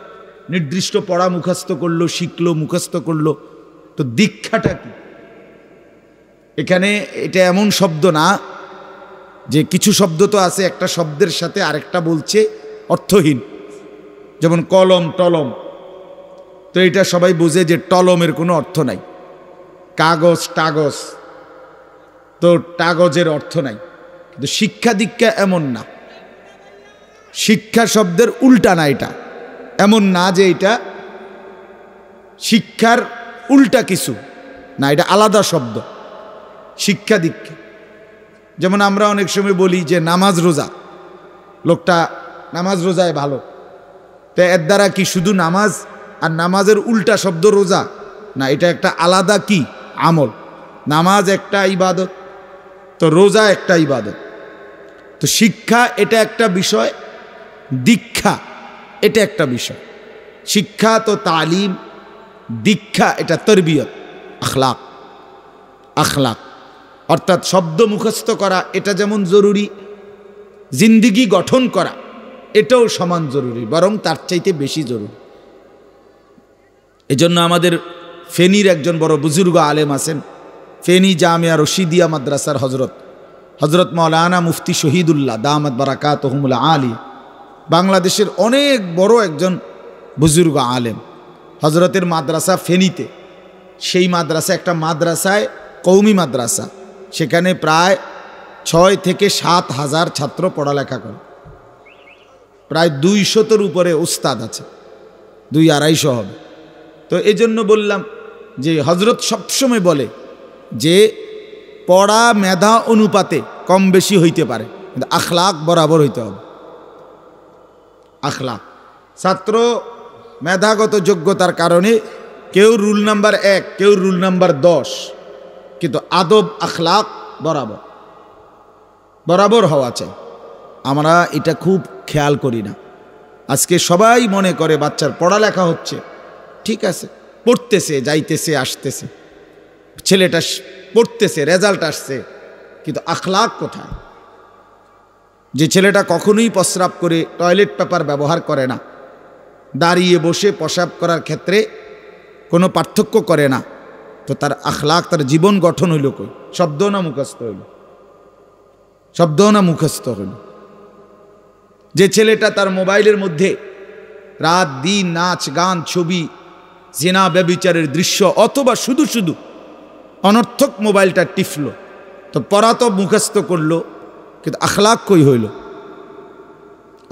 নির্দিষ্ট পড়া মুখস্থ করলো, শিখলো, মুখস্থ করলো, তো দীক্ষাটা কি? এখানে এটা এমন শব্দ না যে কিছু শব্দ তো আছে একটা শব্দের সাথে আরেকটা বলছে অর্থহীন, যেমন কলম টলম, তো এটা সবাই বোঝে যে টলমের কোনো অর্থ নাই। কাগজ টাগজ, তো কাগজের অর্থ নাই। কিন্তু শিক্ষা দীক্ষা এমন না, শিক্ষা শব্দের উল্টা না, এটা এমন না যে এটা শিক্ষার উল্টা কিছু না, এটা আলাদা শব্দ। শিক্ষা দীক্ষা যেমন আমরা অনেক সময় বলি যে নামাজ রোজা, লোকটা নামাজ রোজায় ভালো, তো এর দ্বারা কি শুধু নামাজ আর নামাজের উল্টা শব্দ রোজা না, এটা একটা আলাদা কি আমল। নামাজ একটা ইবাদত, তো রোজা একটা ইবাদত। তো শিক্ষা এটা একটা বিষয়, দীক্ষা এটা একটা বিষয়। শিক্ষা তো তালিম, দীক্ষা এটা তরবিয়ত, আখলাক। আখলাক অর্থাৎ শব্দ মুখস্থ করা এটা যেমন জরুরি, জিন্দিগি গঠন করা এটাও সমান জরুরি, বরং তার চাইতে বেশি জরুরি। এজন্য আমাদের ফেনীর একজন বড় বুজুর্গ আলেম আছেন, ফেনী জামিয়া রশিদিয়া মাদ্রাসার হজরত মাওলানা মুফতি শহীদুল্লাহ দামাত বারাকাতুহুমুল আলী, বাংলাদেশের অনেক বড় একজন বুজুর্গ আলেম। হজরতের মাদ্রাসা ফেনীতে, সেই মাদ্রাসা একটা মাদ্রাসায় কৌমি মাদ্রাসা, সেখানে প্রায় 6 থেকে 7 হাজার ছাত্র পড়ালেখা করে, প্রায় 200-এর উপরে উস্তাদ আছে, 200-250 হবে। তো এই জন্য বললাম যে হজরত সবসময় বলে যে পড়া মেধা অনুপাতে কম বেশি হইতে পারে, কিন্তু আখলাক বরাবর হইতে হবে। আখলাক, ছাত্র মেধাগত যোগ্যতার কারণে কেউ রুল নাম্বার 1, কেউ রুল নাম্বার 10, কিন্তু আদব আখলাক বরাবর বরাবর হওয়া চাই। আমরা এটা খুব খেয়াল করি না। আজকে সবাই মনে করে বাচ্চার পড়ালেখা হচ্ছে, ঠিক আছে, পড়তেছে, যাইতেছে, আসতেছে, ছেলেটা পড়তেছে, রেজাল্ট আসছে, কিন্তু আখলাক কোথায়? যে ছেলেটা কখনোই প্রস্রাব করে টয়লেট পেপার ব্যবহার করে না, দাঁড়িয়ে বসে প্রস্রাব করার ক্ষেত্রে কোনো পার্থক্য করে না, তো তার আখলাক, তার জীবন গঠন হইল কই? শব্দ না মুখস্থ হইল? শব্দ না মুখস্থ হইল? যে ছেলেটা তার মোবাইলের মধ্যে রাত দিন নাচ গান ছবি জিনা ব্যভিচারের দৃশ্য অথবা শুধু শুধু অনর্থক মোবাইলটা টিপল, তো পড়া তো মুখস্থ করলো, কিন্তু আখলাক কই হইল?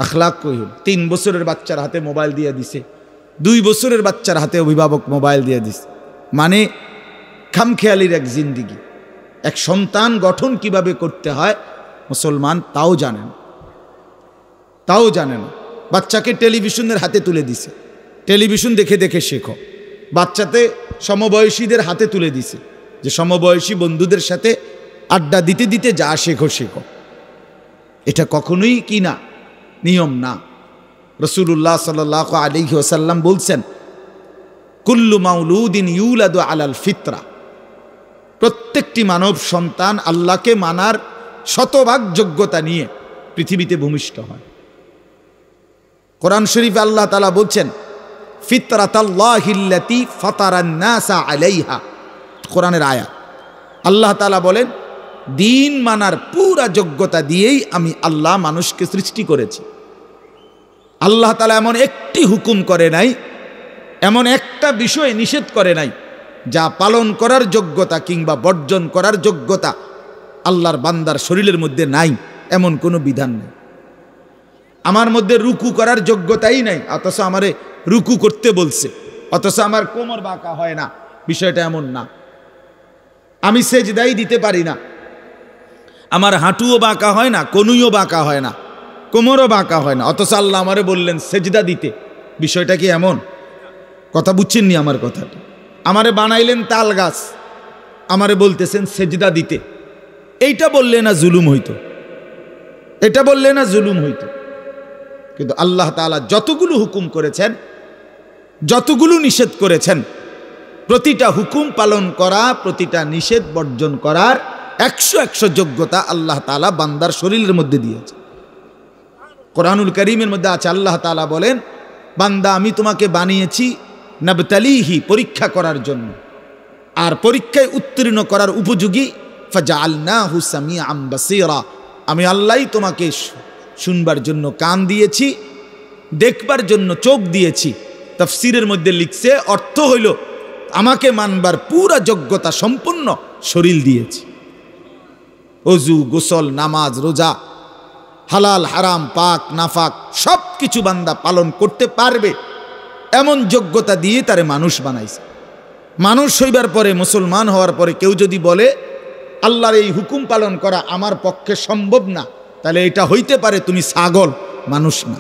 আখলাক কই হইল? 3 বছরের বাচ্চার হাতে মোবাইল দিয়ে দিছে, 2 বছরের বাচ্চার হাতে অভিভাবক মোবাইল দিয়ে দিছে, মানে খামখেয়ালির এক জিন্দিগি। এক সন্তান গঠন কিভাবে করতে হয় মুসলমান তাও জানেন, তাও জানে না। বাচ্চাকে টেলিভিশনের হাতে তুলে দিছে, টেলিভিশন দেখে দেখে শেখো। বাচ্চাতে সমবয়সীদের হাতে তুলে দিছে যে সমবয়সী বন্ধুদের সাথে আড্ডা দিতে দিতে যা শেখো শেখো। এটা কখনোই কি না, নিয়ম না। রাসূলুল্লাহ সাল্লাল্লাহু আলাইহি ওয়াসাল্লাম বলছেন, কুল্লু মাউলুদিন ইউলাদু আলাল ফিতরা, প্রত্যেকটি মানব সন্তান আল্লাহকে মানার শতভাগ যোগ্যতা নিয়ে পৃথিবীতে ভূমিষ্ঠ হয়। কোরআন শরীফে আল্লাহ তাআলা বলছেন, ফিতরাতাল্লাহিল্লাতী ফাতারান নাসা আলাইহা, কোরআনের আয়াত। আল্লাহ তাআলা বলেন, দিন মানার পুরা যোগ্যতা দিয়েই আমি আল্লাহ মানুষকে সৃষ্টি করেছি। আল্লাহ তাআলা এমন একটি হুকুম করে নাই, এমন একটা বিষয় নিষেধ করে নাই যা পালন করার যোগ্যতা কিংবা বর্জন করার যোগ্যতা আল্লাহর বান্দার শরীরের মধ্যে নাই, এমন কোনো বিধান নেই। আমার মধ্যে রুকু করার যোগ্যতাই নাই, অথচ আমারে রুকু করতে বলছে, অথচ আমার কোমর বাঁকা হয় না। বিষয়টা এমন না। আমি সেজদাই দিতে পারি না, আমার হাঁটুও বাঁকা হয় না, কনুইও বাঁকা হয় না, কোমরও বাঁকা হয় না, অথচ আল্লাহ আমারে বললেন সেজদা দিতে। বিষয়টা কি এমন? কথা বুঝছেননি আমার কথাটা? আমারে বানাইলেন তাল গাছ, আমারে বলতেছেন সেজদা দিতে। এইটা বললে না জুলুম হইতো? এটা বললে না জুলুম হইতো? কিন্তু আল্লাহ তাআলা যতগুলো হুকুম করেছেন, যতগুলো নিষেধ করেছেন, প্রতিটা হুকুম পালন করা, প্রতিটা নিষেধ বর্জন করার 100 যোগ্যতা আল্লাহ তাআলা বান্দার শরীরের মধ্যে দিয়েছে। কোরআনুল কারীমের মধ্যে আছে, আল্লাহ তাআলা বলেন, বান্দা আমি তোমাকে বানিয়েছি নাবতালিহি, পরীক্ষা করার জন্য, আর পরীক্ষায় উত্তীর্ণ করার উপযোগী। ফাজআলনাহু সামিআম বাসীরা, আমি আল্লাহই তোমাকে শুনবার জন্য কান দিয়েছি, দেখবার জন্য চোখ দিয়েছি। তাফসীরের মধ্যে লিখছে, অর্থ হইল আমাকে মানবার পুরা যোগ্যতা সম্পন্ন শরীর দিয়েছি। ওযু, গোসল, নামাজ, রোজা, হালাল হারাম, পাক নাফাক সব কিছু বান্দা পালন করতে পারবে এমন যোগ্যতা দিয়ে তারে মানুষ বানাইছে। মানুষ হইবার পরে, মুসলমান হওয়ার পরে কেউ যদি বলে আল্লাহর এই হুকুম পালন করা আমার পক্ষে সম্ভব না, তাহলে এটা হইতে পারে তুমি ছাগল, মানুষ না।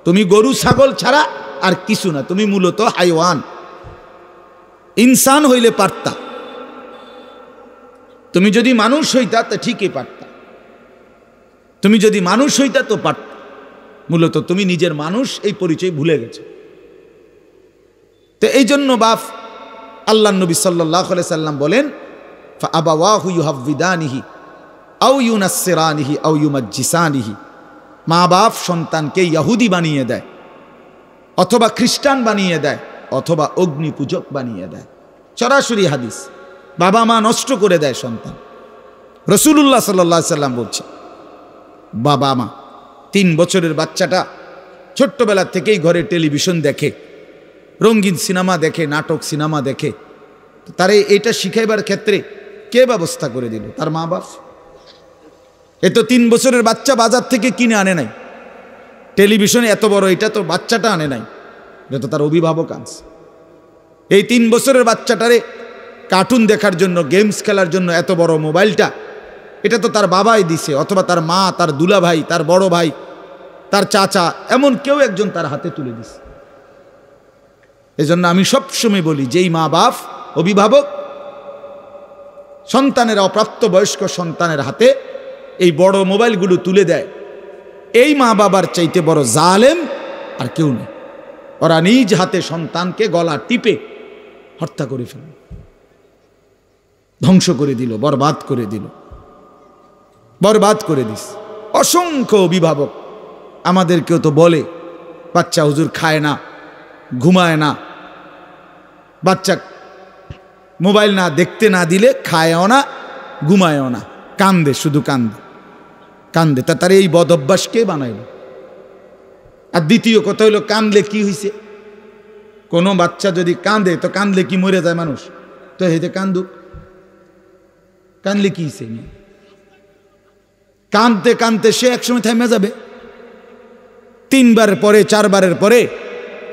তুমি গরু ছাগল ছাড়া আর কিছু না, তুমি মূলত হাইওয়ান। ইনসান হইলে পারতা, তুমি যদি মানুষ হইতা তো ঠিকই পারতা, তুমি যদি মানুষ হইতা তো পারতা। মূলত তুমি নিজের মানুষ এই পরিচয় ভুলে গেছো। তো এই জন্য বাপ আল্লাহ নবী সাল্লাল্লাহু আলাইহি সাল্লাম বলেন, ফাআবাওয়াহু ইউহাব্বিদানিহি আও ইউনাসসিরানিহি আও ইউমাজ্জিসানিহি, মা বাপ সন্তানকে ইহুদি বানিয়ে দেয়, অথবা খ্রিস্টান বানিয়ে দেয়, অথবা অগ্নি পূজক বানিয়ে দেয়। সরাসরি হাদিস। বাবা মা নষ্ট করে দেয় সন্তান। রাসূলুল্লাহ সাল্লাল্লাহু আলাইহি সাল্লাম বলছে, বাবা মা 3 বছরের বাচ্চাটা ছোট্টবেলা থেকেই ঘরে টেলিভিশন দেখে, রঙিন সিনেমা দেখে, নাটক সিনেমা দেখে, তারে এটা শিখাইবার ক্ষেত্রে কে ব্যবস্থা করে দিল? তার মা বাপ। এ তো 3 বছরের বাচ্চা বাজার থেকে কিনে আনে নাই, টেলিভিশনে এত বড় এটা তো বাচ্চাটা আনে নাই, এটা তো তার অভিভাবক আনছে। এই 3 বছরের বাচ্চাটারে কার্টুন দেখার জন্য, গেমস খেলার জন্য এত বড় মোবাইলটা, এটা তো তার বাবাই দিছে, অথবা তার মা, তার দুলা ভাই, তার বড় ভাই, তার চাচা, এমন কেউ একজন তার হাতে তুলে দিছে। এজন্য আমি সবসময় বলি, যেই মা বাপ অভিভাবক সন্তানের, অপ্রাপ্তবয়স্ক সন্তানের হাতে এই বড় মোবাইলগুলো তুলে দেয়, এই মা বাবার চাইতে বড় জালেম আর কেউ নেই। ওরা নিজ হাতে সন্তানকে গলা টিপে হত্যা করে ফেলল, ধ্বংস করে দিল, বরবাদ করে দিল, বরবাদ করে দিস। অসংখ্য অভিভাবক আমাদেরকেও তো বলে, বাচ্চা হুজুর খায় না, ঘুমায় না, বাচ্চা মোবাইল না দেখতে না দিলে খায়ও না, ঘুমায়ও না, কান্দে, শুধু কান্দে কান্দে। তার এই বদ অভ্যাস কে বানাইল? আর দ্বিতীয় কথা হইল, কান্দলে কি হয়েছে? কোনো বাচ্চা যদি কান্দে, তো কান্দলে কি মরে যায় মানুষ? তো হেতে কান্দুক, কান্দলে কি হয়েছে? কান্দতে কান্দতে সে একসময় থেমে যাবে। 3 বারের পরে, 4 বারের পরে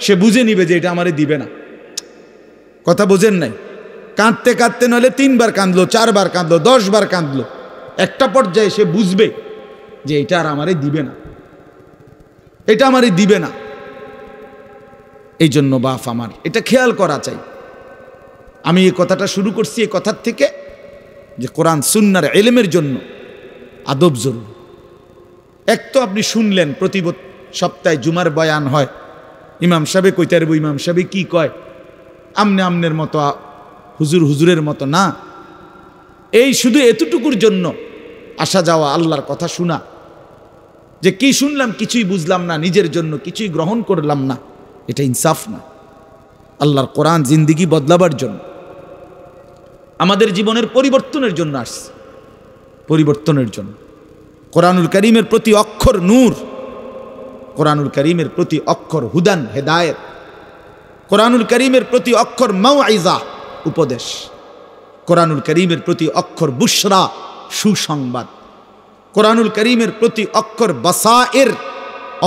সে বুঝে নিবে যে এটা আমারে দিবে না। কথা বোঝেন নাই? কাঁদতে কাঁদতে নইলে 3 বার কাঁদলো, 4 বার কাঁদলো, 10 বার কাঁদলো, একটা পর্যায়ে সে বুঝবে যে এটা আর আমারে দিবে না, এটা আমারে দিবে না। এই জন্য বাপ আমার এটা খেয়াল করা চাই। আমি এই কথাটা শুরু করছি এই কথার থেকে যে কোরআন সুন্নাহর ইলমের জন্য আদব জরুরি। এক তো আপনি শুনলেন প্রতি সপ্তাহে জুমার বয়ান হয়, ইমাম সাহেব কইতে পারবো, ইমাম সাহেব কি কয়, আমনে আমনের মতো, হুজুর হুজুরের মতো না। এই শুধু এতটুকুর জন্য আসা যাওয়া, আল্লাহর কথা শোনা, যে কি শুনলাম কিছুই বুঝলাম না, নিজের জন্য কিছুই গ্রহণ করলাম না, এটা ইনসাফ না। আল্লাহর কোরআন জিন্দিগি বদলাবার জন্য, আমাদের জীবনের পরিবর্তনের জন্য আসছে, পরিবর্তনের জন্য। কোরআনুল কারীমের প্রতি অক্ষর নূর, কোরআনুল কারীমের প্রতি অক্ষর হুদান, হেদায়েত, কোরআনুল কারীমের প্রতি অক্ষর মাউইজা, উপদেশ, কোরআনুল কারীমের প্রতি অক্ষর বুশরা, সুসংবাদ, কোরআনুল কারীমের প্রতি অক্ষর বাসায়ের,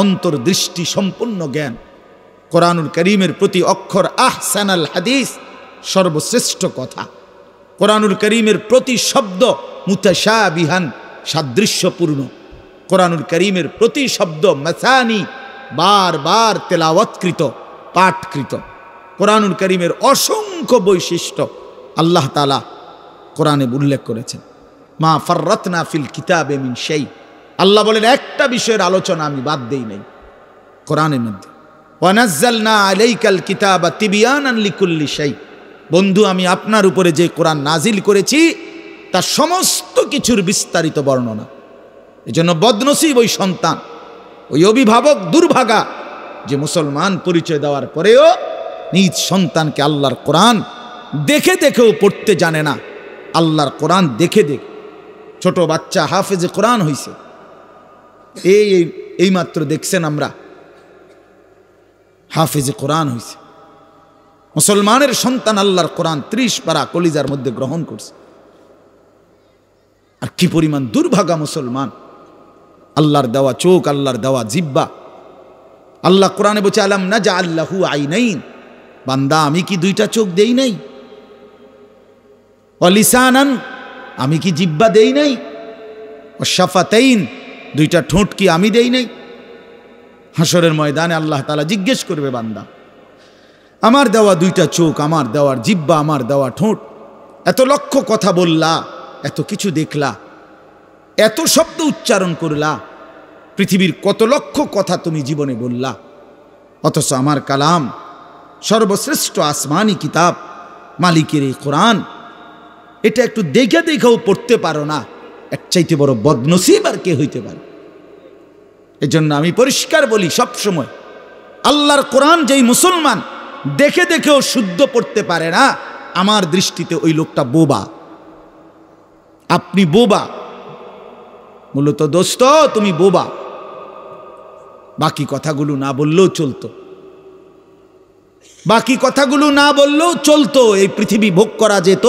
অন্তর্দৃষ্টি সম্পন্ন জ্ঞান। কোরআনুল কারীমের প্রতি অক্ষর আহসানাল হাদিস, সর্বশ্রেষ্ঠ কথা। কোরআনুল কারীমের প্রতি শব্দ মুতাশাবিহান, সাদৃশ্যপূর্ণ। কোরআনুল কারীমের প্রতি শব্দ মাসানি, বারবার তেলাওয়াতকৃত, পাঠকৃত। কোরআনুল কারীমের অসংখ্য বৈশিষ্ট্য আল্লাহ তাআলা কোরআনে উল্লেখ করেছেন। মা ফাররাতনা ফিল কিতাবে মিন শাই। আল্লাহ বলেন একটা বিষয়ের আলোচনা আমি বাদ দেই নাই কোরআনের মধ্যে। ওয়া নাযালনা আলাইকাল কিতাবা তিবয়ানান লিকুল্লি শাই। বন্ধু, আমি আপনার উপরে যে কোরআন নাজিল করেছি তার সমস্ত কিছুর বিস্তারিত বর্ণনা। এজন্য বদনসিব ওই সন্তান, ওই অভিভাবক দুর্ভাগা যে মুসলমান পরিচয় দেওয়ার পরেও নিজ সন্তানকে আল্লাহর কোরআন দেখে দেখেও পড়তে জানে না। আল্লাহর কোরআন দেখে দেখে ছোট বাচ্চা হাফেজে কোরআন হইছে, এই মাত্র দেখছেন আমরা হাফেজে কোরআন হইছে। মুসলমানের সন্তান আল্লাহর কোরআন 30 পারা কলিজার মধ্যে গ্রহণ করছে। আর কি পরিমাণ দুর্ভাগা মুসলমান! আল্লাহর দেওয়া চোখ, আল্লাহর দেওয়া জিহ্বা। আল্লাহ কোরআনে বলছে আলাম নাজআল লাহু আইনাইন। বান্দা, আমি কি 2টা চোখ দেই নাই? ওয়া লিসানান, আমি কি জিহ্বা দেই নাই? ওয়া শাফাতাইন, 2টা ঠোঁট কি আমি দেই নাই? হাসরের ময়দানে আল্লাহ তাআলা জিজ্ঞেস করবে, বান্দা আমার দেওয়া 2টা চোখ, আমার দেওয়ার জিহ্বা, আমার দেওয়া ঠোঁট, এত লক্ষ কথা বললা, এত কিছু দেখলা, এত শব্দ উচ্চারণ করলা, পৃথিবীর কত লক্ষ কথা তুমি জীবনে বললা, অথচ আমার কালাম, সর্বশ্রেষ্ঠ আসমানি কিতাব, মালিকের এই কোরআন, এটা একটু দেখে দেখেও পড়তে পারো না। এর চাইতে বড় বদনসিব আর কে হইতে পারে? এজন্য আমি পরিষ্কার বলি সবসময়, আল্লাহর কোরআন যেই মুসলমান দেখে দেখেও শুদ্ধ পড়তে পারে না, আমার দৃষ্টিতে ওই লোকটা বোবা। আপনি বোবা, মূলত দোস্ত তুমি বোবা। বাকি কথাগুলো না বললেও চলতো, বাকি কথাগুলো না বললেও চলতো, এই পৃথিবী ভোগ করা যেত।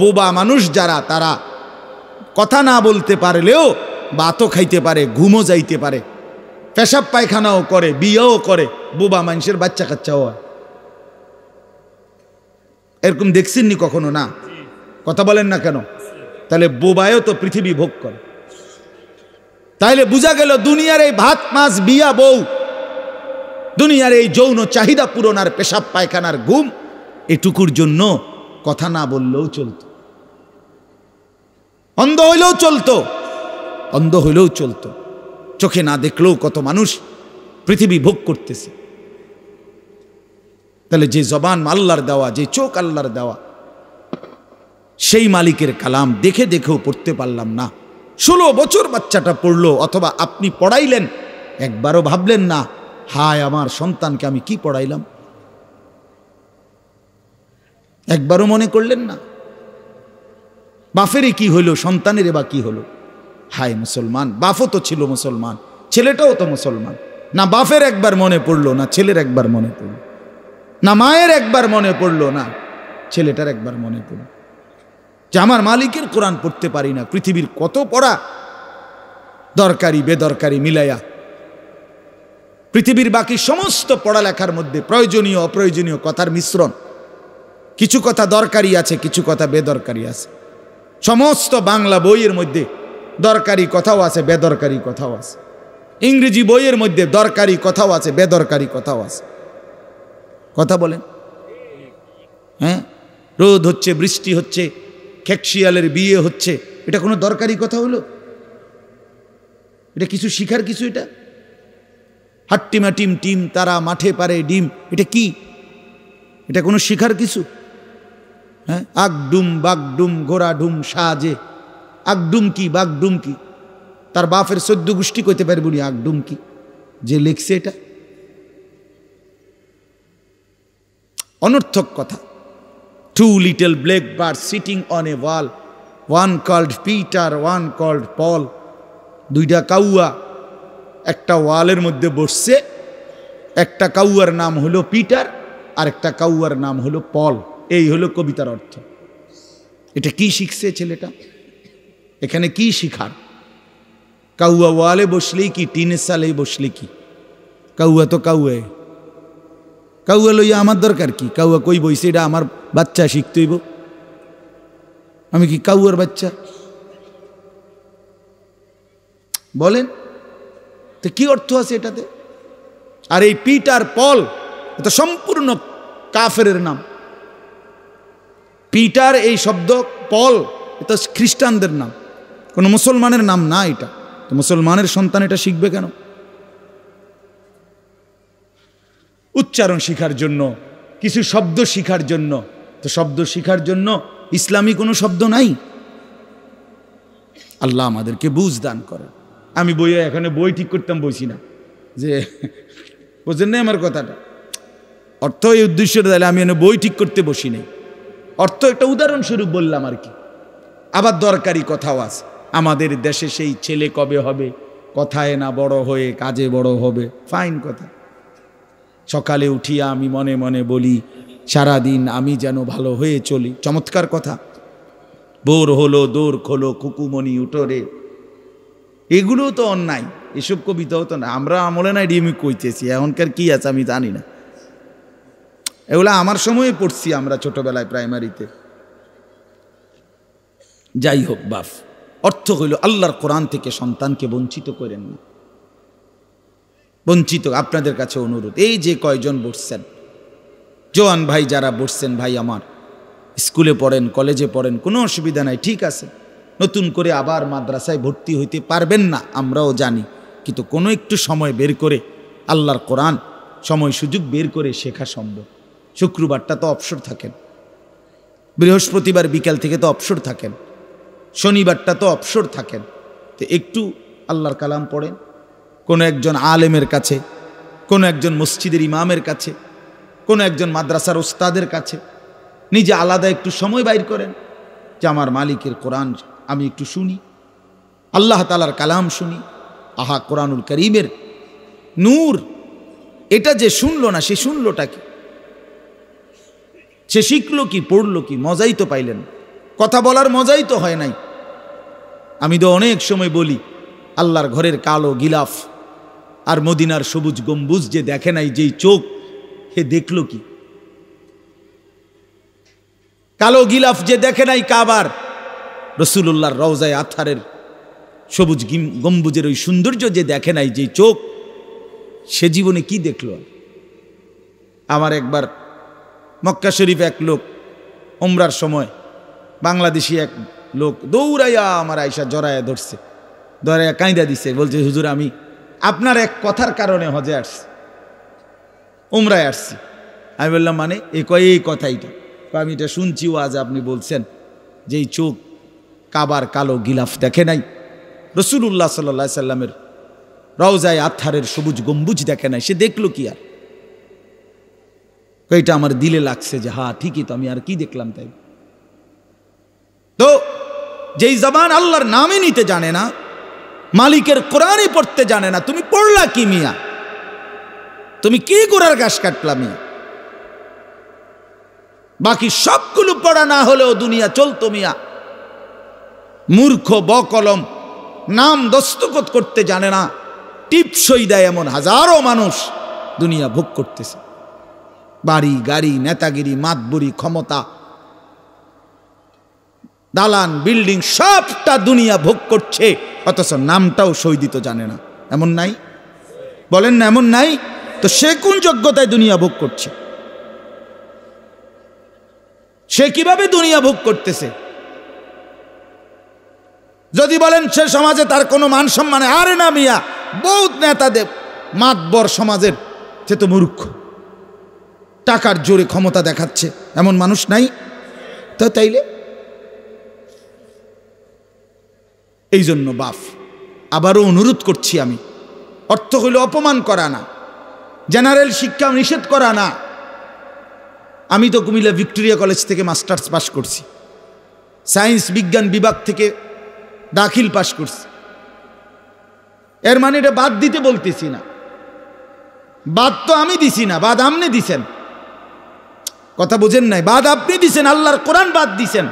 বোবা মানুষ যারা, তারা কথা না বলতে পারলেও ভাতও খাইতে পারে, ঘুমও যাইতে পারে, পেশাব পায়খানাও করে, বিয়েও করে, বোবা মানুষের বাচ্চা কাচ্চাও হয়। এরকম দেখছেননি কখনো? না, কথা বলেন না কেন? তাহলে বোবায়ও তো পৃথিবী ভোগ করে। তাইলে বোঝা গেল দুনিয়ার এই ভাত মাছ বিয়া বউ, দুনিয়ার এই যৌন চাহিদা পূরণ আর পেশাব পায়খানার ঘুম, এটুকুর জন্য কথা না বললেও চলতো, অন্ধ হইলেও চলতো, অন্ধ হইলেও চলতো। চোখে না দেখলেও কত মানুষ পৃথিবী ভোগ করতেছে। তাহলে যে জবান আল্লাহর দেওয়া, যে চোখ আল্লাহর দেওয়া, সেই মালিকের কালাম দেখে দেখেও পড়তে পারলাম না। 16 বছর বাচ্চাটা পড়লো, অথবা আপনি পড়াইলেন, একবারও ভাবলেন না, হায় আমার সন্তানকে আমি কি পড়াইলাম? একবারও মনে করলেন না? বাফেরই কি হইল, সন্তানের বা কি হলো? হায় মুসলমান, বাফও তো ছিল মুসলমান, ছেলেটাও তো মুসলমান। না বাফের একবার মনে পড়লো, না ছেলের একবার মনে পড়লো, না মায়ের একবার মনে পড়লো, না ছেলেটার একবার মনে পড়লো যে আমার মালিকের কোরআন পড়তে পারি না। পৃথিবীর কত পড়া, দরকারি বেদরকারি মিলাইয়া, পৃথিবীর বাকি সমস্ত পড়ালেখার মধ্যে প্রয়োজনীয় অপ্রয়োজনীয় কথার মিশ্রণ। কিছু কথা দরকারি আছে, কিছু কথা বেদরকারি আছে। সমস্ত বাংলা বইয়ের মধ্যে দরকারি কথাও আছে, বেদরকারি কথাও আছে। ইংরেজি বইয়ের মধ্যে দরকারি কথাও আছে, বেদরকারি কথাও আছে। কথা বলেন? হ্যাঁ, রোদ হচ্ছে, বৃষ্টি হচ্ছে, খেকশিয়ালের বিয়ে হচ্ছে, এটা কোনো দরকারি কথা হলো? এটা কিছু শিখার কিছু? এটা হাট্টিমা টিম টিম তারা মাঠে পারে ডিম, এটা কি? এটা কোনো শিখার কিছু? হ্যাঁ, আগডুম বাগডুম ঘোড়া ডুম সাজে, আগডুম কি বাগডুম কি? তার বাপের 14 গোষ্ঠী কইতে পারব না আগডুম কি, যে লিখছে এটা। অনর্থক কথা। 2 little black birds sitting on a wall, one called Peter, one called Paul. 2টা কাউয়া একটা ওয়ালের মধ্যে বসছে, একটা কাউয়ার নাম হলো পিটার আর একটা কাউয়ার নাম হলো পল। এই হলো কবিতার অর্থ। এটা কি শিখছে ছেলেটা? এখানে কি শিখার? কাউয়া ওয়ালে বসলেই কি, টিনের সালে বসলে কি? কাউয়া তো কাউয়ে, কাউয়া লইয়া আমার দরকার কি? কাউয়া কই বইছে এটা আমার বাচ্চা শিখতে হইব? আমি কি কাউয়ার বাচ্চা? বলেন তো কি অর্থ আছে এটাতে? আর এই পিটার পল এটা সম্পূর্ণ কাফেরের নাম। পিটার এই শব্দ, পল এটা খ্রিস্টানদের নাম, কোনো মুসলমানের নাম না। এটা তো মুসলমানের সন্তান এটা শিখবে কেন? উচ্চারণ শিখার জন্য, কিছু শব্দ শিখার জন্য। তো শব্দ শিখার জন্য ইসলামী কোনো শব্দ নাই। আল্লাহ আমাদেরকে বুঝ দান করে। আমি বইয়ে এখানে বই ঠিক করতাম বসি না, যে বুঝেন না আমার কথাটা। অর্থ এই উদ্দেশ্যটা তাহলে আমি বই ঠিক করতে বসি নাই। অর্থ একটা উদাহরণস্বরূপ বললাম আর কি। আবার দরকারি কথাও আছে। আমাদের দেশে সেই ছেলে কবে হবে, কথায় না বড় হয়ে কাজে বড় হবে, ফাইন কথা। সকালে উঠিয়া আমি মনে মনে বলি সারাদিন আমি যেন ভালো হয়ে চলি, চমৎকার কথা। বোর হলো দৌড় খোলো কুকুমনি উঠোরে, এগুলো তো অন্যায়। এসব কবিতাও তো না, আমরা আমলে নাই ডিমি কইতেছি, এখনকার কি আছে আমি জানি না। এগুলা আমার সময়ে পড়ছি আমরা ছোটবেলায় প্রাইমারিতে। যাই হোক বাপ, অর্থ হইল আল্লাহর কোরআন থেকে সন্তানকে বঞ্চিত করেন না। বঞ্চিত আপনাদের কাছে অনুরোধ, এই যে কয়জন বসছেন, জোয়ান ভাই যারা বসছেন, ভাই আমার স্কুলে পড়েন, কলেজে পড়েন, কোনো অসুবিধা নাই, ঠিক আছে। নতুন করে আবার মাদ্রাসায় ভর্তি হইতে পারবেন না, আমরাও জানি। কিন্তু কোনো একটু সময় বের করে আল্লাহর কোরআন সময় সুযোগ বের করে শেখা সম্ভব। শুক্রবারটা তো অবসর থাকেন, বৃহস্পতিবার বিকাল থেকে তো অবসর থাকেন, শনিবারটা তো অবসর থাকেন। তো একটু আল্লাহর কালাম পড়েন, কোনো একজন আলেমের কাছে, কোনো একজন মসজিদের ইমামের কাছে, কোনো একজন মাদ্রাসার ওস্তাদের কাছে নিজে আলাদা একটু সময় বাইর করেন, যে আমার মালিকের কোরআন আমি একটু শুনি, আল্লাহ তাআলার কালাম শুনি। আহা, কোরআনুল কারীমের নূর, এটা যে শুনলো না সে শুনলোটা কি? সে শিখলো কি, পড়লো কি? মজাই তো পাইলেন, কথা বলার মজাই তো হয় নাই। আমি তো অনেক সময় বলি, আল্লাহর ঘরের কালো গিলাফ আর মদিনার সবুজ গম্বুজ যে দেখে নাই, যেই চোখ, হে দেখলো কি? কালো গিলাফ যে দেখে নাই কাবার, রাসূলুল্লাহর রওজায়ে আতহারের সবুজ গম্বুজের ওই সৌন্দর্য যে দেখে নাই, যেই চোখ, সে জীবনে কি দেখলো? আমার একবার মক্কা শরীফ এক লোক উমরার সময়, বাংলাদেশি এক লোক দৌড়াইয়া আমার আয়সা জড়াইয়া ধরছে, ধরাইয়া কাঁদা দিছে, বলছে হুজুর আমি আপনার এক কথার কারণে হজে আসছি, উমরায় আসছি। আমি বললাম মানে? এই কথাইটা আমি এটা শুনছি, আজ আপনি বলছেন যে এই চোখ কাবার কালো গিলাফ দেখে নাই, রাসূলুল্লাহ সাল্লাল্লাহু আলাইহি সাল্লামের রওজায়ে আতহারের সবুজ গম্বুজ দেখে নাই, সে দেখলো কি? আর এটা আমার দিলে লাগছে যে হ্যাঁ ঠিকই তো, আমি আর কি দেখলাম? তাই তো যেই জবান আল্লাহর নামে নিতে জানে না, মালিকের কোরআনই পড়তে জানে না, তুমি পড়লা কি মিয়া? তুমি কি গোড়ার ঘাস কাটলা মিয়া? বাকি সবগুলো পড়া না হলেও দুনিয়া চলতো মিয়া। মূর্খ বকলম, নাম দস্তখত করতে জানে না, টিপসই দেয় এমন হাজারো মানুষ দুনিয়া ভোগ করতেছে। বাড়ি গাড়ি, নেতাগিরি, মাতবরি, ক্ষমতা, দালান বিল্ডিং, সবটা দুনিয়া ভোগ করছে, অথচ নামটাও সই দিতে জানে না। এমন নাই? বলেন না এমন নাই? তো সে কোন যোগ্যতায় দুনিয়া ভোগ করছে? সে কিভাবে দুনিয়া ভোগ করতেছে? যদি বলেন সে সমাজে তার কোনো মান সম্মানে, আরে না মিয়া, বহুত নেতাদের মাতবর সমাজের, সে তো মূর্খ, টাকার জোরে ক্ষমতা দেখাচ্ছে, এমন মানুষ নাই? তো তাইলে এই জন্য বাপ আবারও অনুরোধ করছি আমি, অর্থ হইল অপমান করা না, জেনারেল শিক্ষা নিষেধ করা না। আমি তো কুমিল্লা ভিক্টোরিয়া কলেজ থেকে মাস্টার্স পাস করছি, সায়েন্স বিজ্ঞান বিভাগ থেকে দাখিল পাস করছি। এর মানে এটা বাদ দিতে বলতেছি না, বাদ তো আমি দিছি না, বাদ আপনি দিছেন। কথা বুঝেন নাই? বাদ আপনি দিছেন, আল্লাহর কোরআন বাদ দিছেন,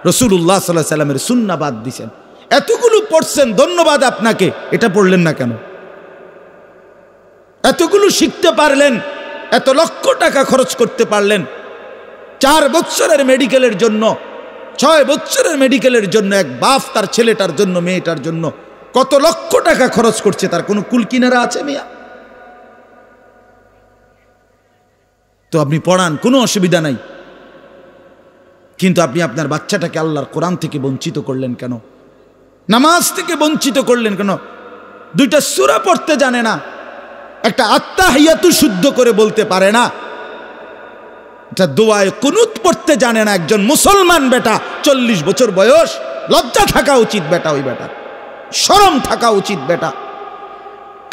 রাসূলুল্লাহ সাল্লাল্লাহু আলাইহি সাল্লামের সুন্নাহ বাদ দিছেন। এতগুলো পড়ছেন, ধন্যবাদ আপনাকে, এটা পড়লেন না কেন? এতগুলো শিখতে পারলেন, এত লক্ষ টাকা খরচ করতে পারলেন। 4 বছরের মেডিকেলের জন্য, 6 বছরের মেডিকেলের জন্য এক বাপ তার ছেলেটার জন্য, মেয়েটার জন্য কত লক্ষ টাকা খরচ করছে, তার কোনো কুল কিনারা আছে মিয়া? তো আপনি পড়ান, কোনো অসুবিধা নাই, কিন্তু আপনি আপনার বাচ্চাটাকে আল্লাহর কোরআন থেকে বঞ্চিত করলেন কেন? নামাজ থেকে বঞ্চিত করলেন কেন? 2টা সূরা পড়তে জানে না, একটা আত্তাহিয়াতু শুদ্ধ করে বলতে পারে না, একটা দোয়ায়ে কুনুত পড়তে জানে না। একজন মুসলমান বেটা, 40 বছর বয়স, লজ্জা থাকা উচিত বেটা, ওই বেটা শরম থাকা উচিত বেটা।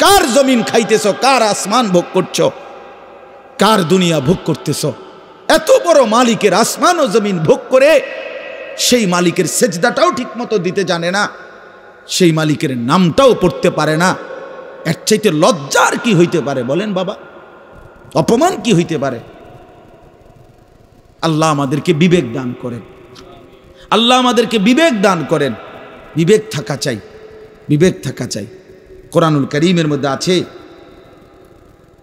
কার জমিন খাইতেছ, কার আসমান ভোগ করছো, কার দুনিয়া ভোগ করতেছ? এত বড় মালিকের আসমান ও জমিন ভোগ করে সেই মালিকের সেজদাটাও ঠিক মতো দিতে জানে না, সেই মালিকের নামটাও পড়তে পারে না। এর চাইতে লজ্জার কি হইতে পারে বলেন বাবা? অপমান কি হইতে পারে? আল্লাহ আমাদেরকে বিবেক দান করেন, আল্লাহ আমাদেরকে বিবেক দান করেন। বিবেক থাকা চাই, বিবেক থাকা চাই। কোরআনুল কারীমের মধ্যে আছে,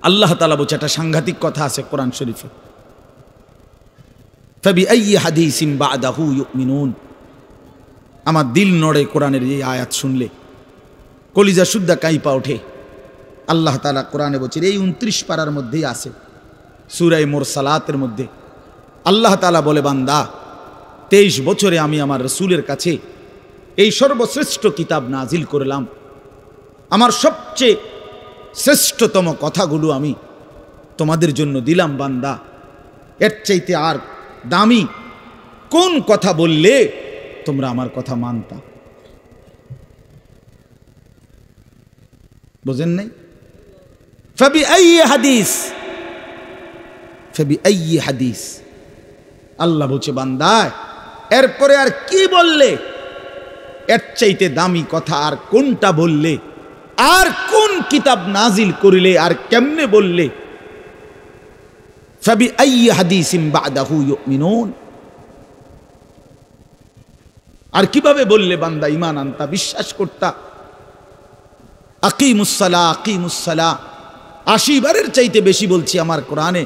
আল্লাহ তাআলা বলছে, একটা সাংঘাতিক কথা আছে কোরআন শরীফে, ফাবিআইয়ি হাদিসিন বা'দাহু ইউমিনুন। আমার দিল নড়ে কোরআনের এই আয়াত শুনলে, কলিজা শুদ্ধা কাইপা ওঠে। আল্লাহ তাআলা কোরআনে বলছে, এই 29 পারার মধ্যেই আছে, সূরা মুরসালাতের মধ্যে আল্লাহ তাআলা বলে, বান্দা 23 বছরে আমি আমার রাসূলের কাছে এই সর্বশ্রেষ্ঠ কিতাব নাজিল করলাম, আমার সবচেয়ে শ্রেষ্ঠতম কথাগুলো আমি তোমাদের জন্য দিলাম। বান্দা, এর চাইতে আর দামি কোন কথা বললে তোমরা আমার কথা মানতা? বুঝেন নাই? ফাবিআইয়ি হাদিস, ফাবিআইয়ি হাদিস। আল্লাহ বলছে, বান্দা এরপরে আর কি বললে, এর চাইতে দামি কথা আর কোনটা বললে, আর কোন কিতাব নাজিল করিলে, আর কেমনে বললে? ফাবিআইয়ি হাদিসিন বা'দাহু ইউমিনুন। আর কিভাবে বললে বান্দা ঈমান আনতা, বিশ্বাস করতা? আকিমুস সালাহ, আকিমুস সালাহ 80 বারের চাইতে বেশি বলছি আমার কোরআনে,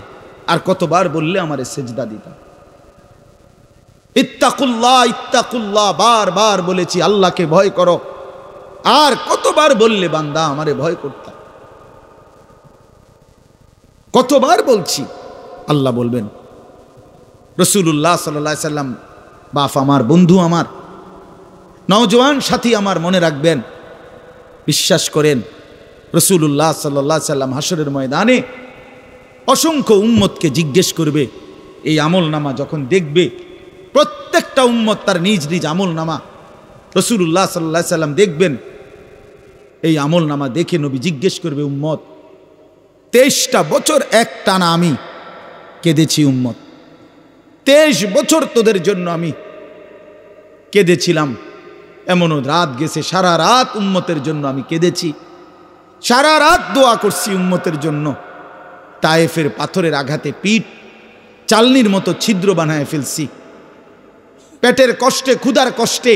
আর কতবার বললে আমারে সেজদা দিতা? ইত্তাকুল্লাহ, ইত্তাকুল্লাহ বারবার বলেছি, আল্লাহকে ভয় করো, আর কতবার বললে বান্দা আমারে ভয় করতা? কতবার বলছি? আল্লাহ বলবেন। রাসূলুল্লাহ সাল্লাল্লাহু আলাইহি সাল্লাম বাপ আমার, বন্ধু আমার, নওজোয়ান সাথী আমার, মনে রাখবেন, বিশ্বাস করেন, রাসূলুল্লাহ সাল্লাল্লাহু আলাইহি সাল্লাম হাসরের ময়দানে অসংখ্য উম্মতকে জিজ্ঞেস করবে। এই আমল নামা যখন দেখবে, প্রত্যেকটা উম্মত তার নিজ নিজ আমল নামা, রাসূলুল্লাহ সাল্লাল্লাহু আলাইহি সাল্লাম দেখবেন। এই আমল নামা দেখে নবী জিজ্ঞেস করবে, উম্মত 23টা বছর একটানা আমি কেঁদেছি, উম্মত 23 বছর তোদের জন্য আমি কেঁদেছিলাম। এমনও রাত গেছে, সারা রাত উম্মতের জন্য আমি কেঁদেছি, সারা রাত দোয়া করছি উম্মতের জন্য। তায়েফের পাথরের আঘাতে পিঠ চালনির মতো ছিদ্র বানায় ফেলছি, পেটের কষ্টে, ক্ষুধার কষ্টে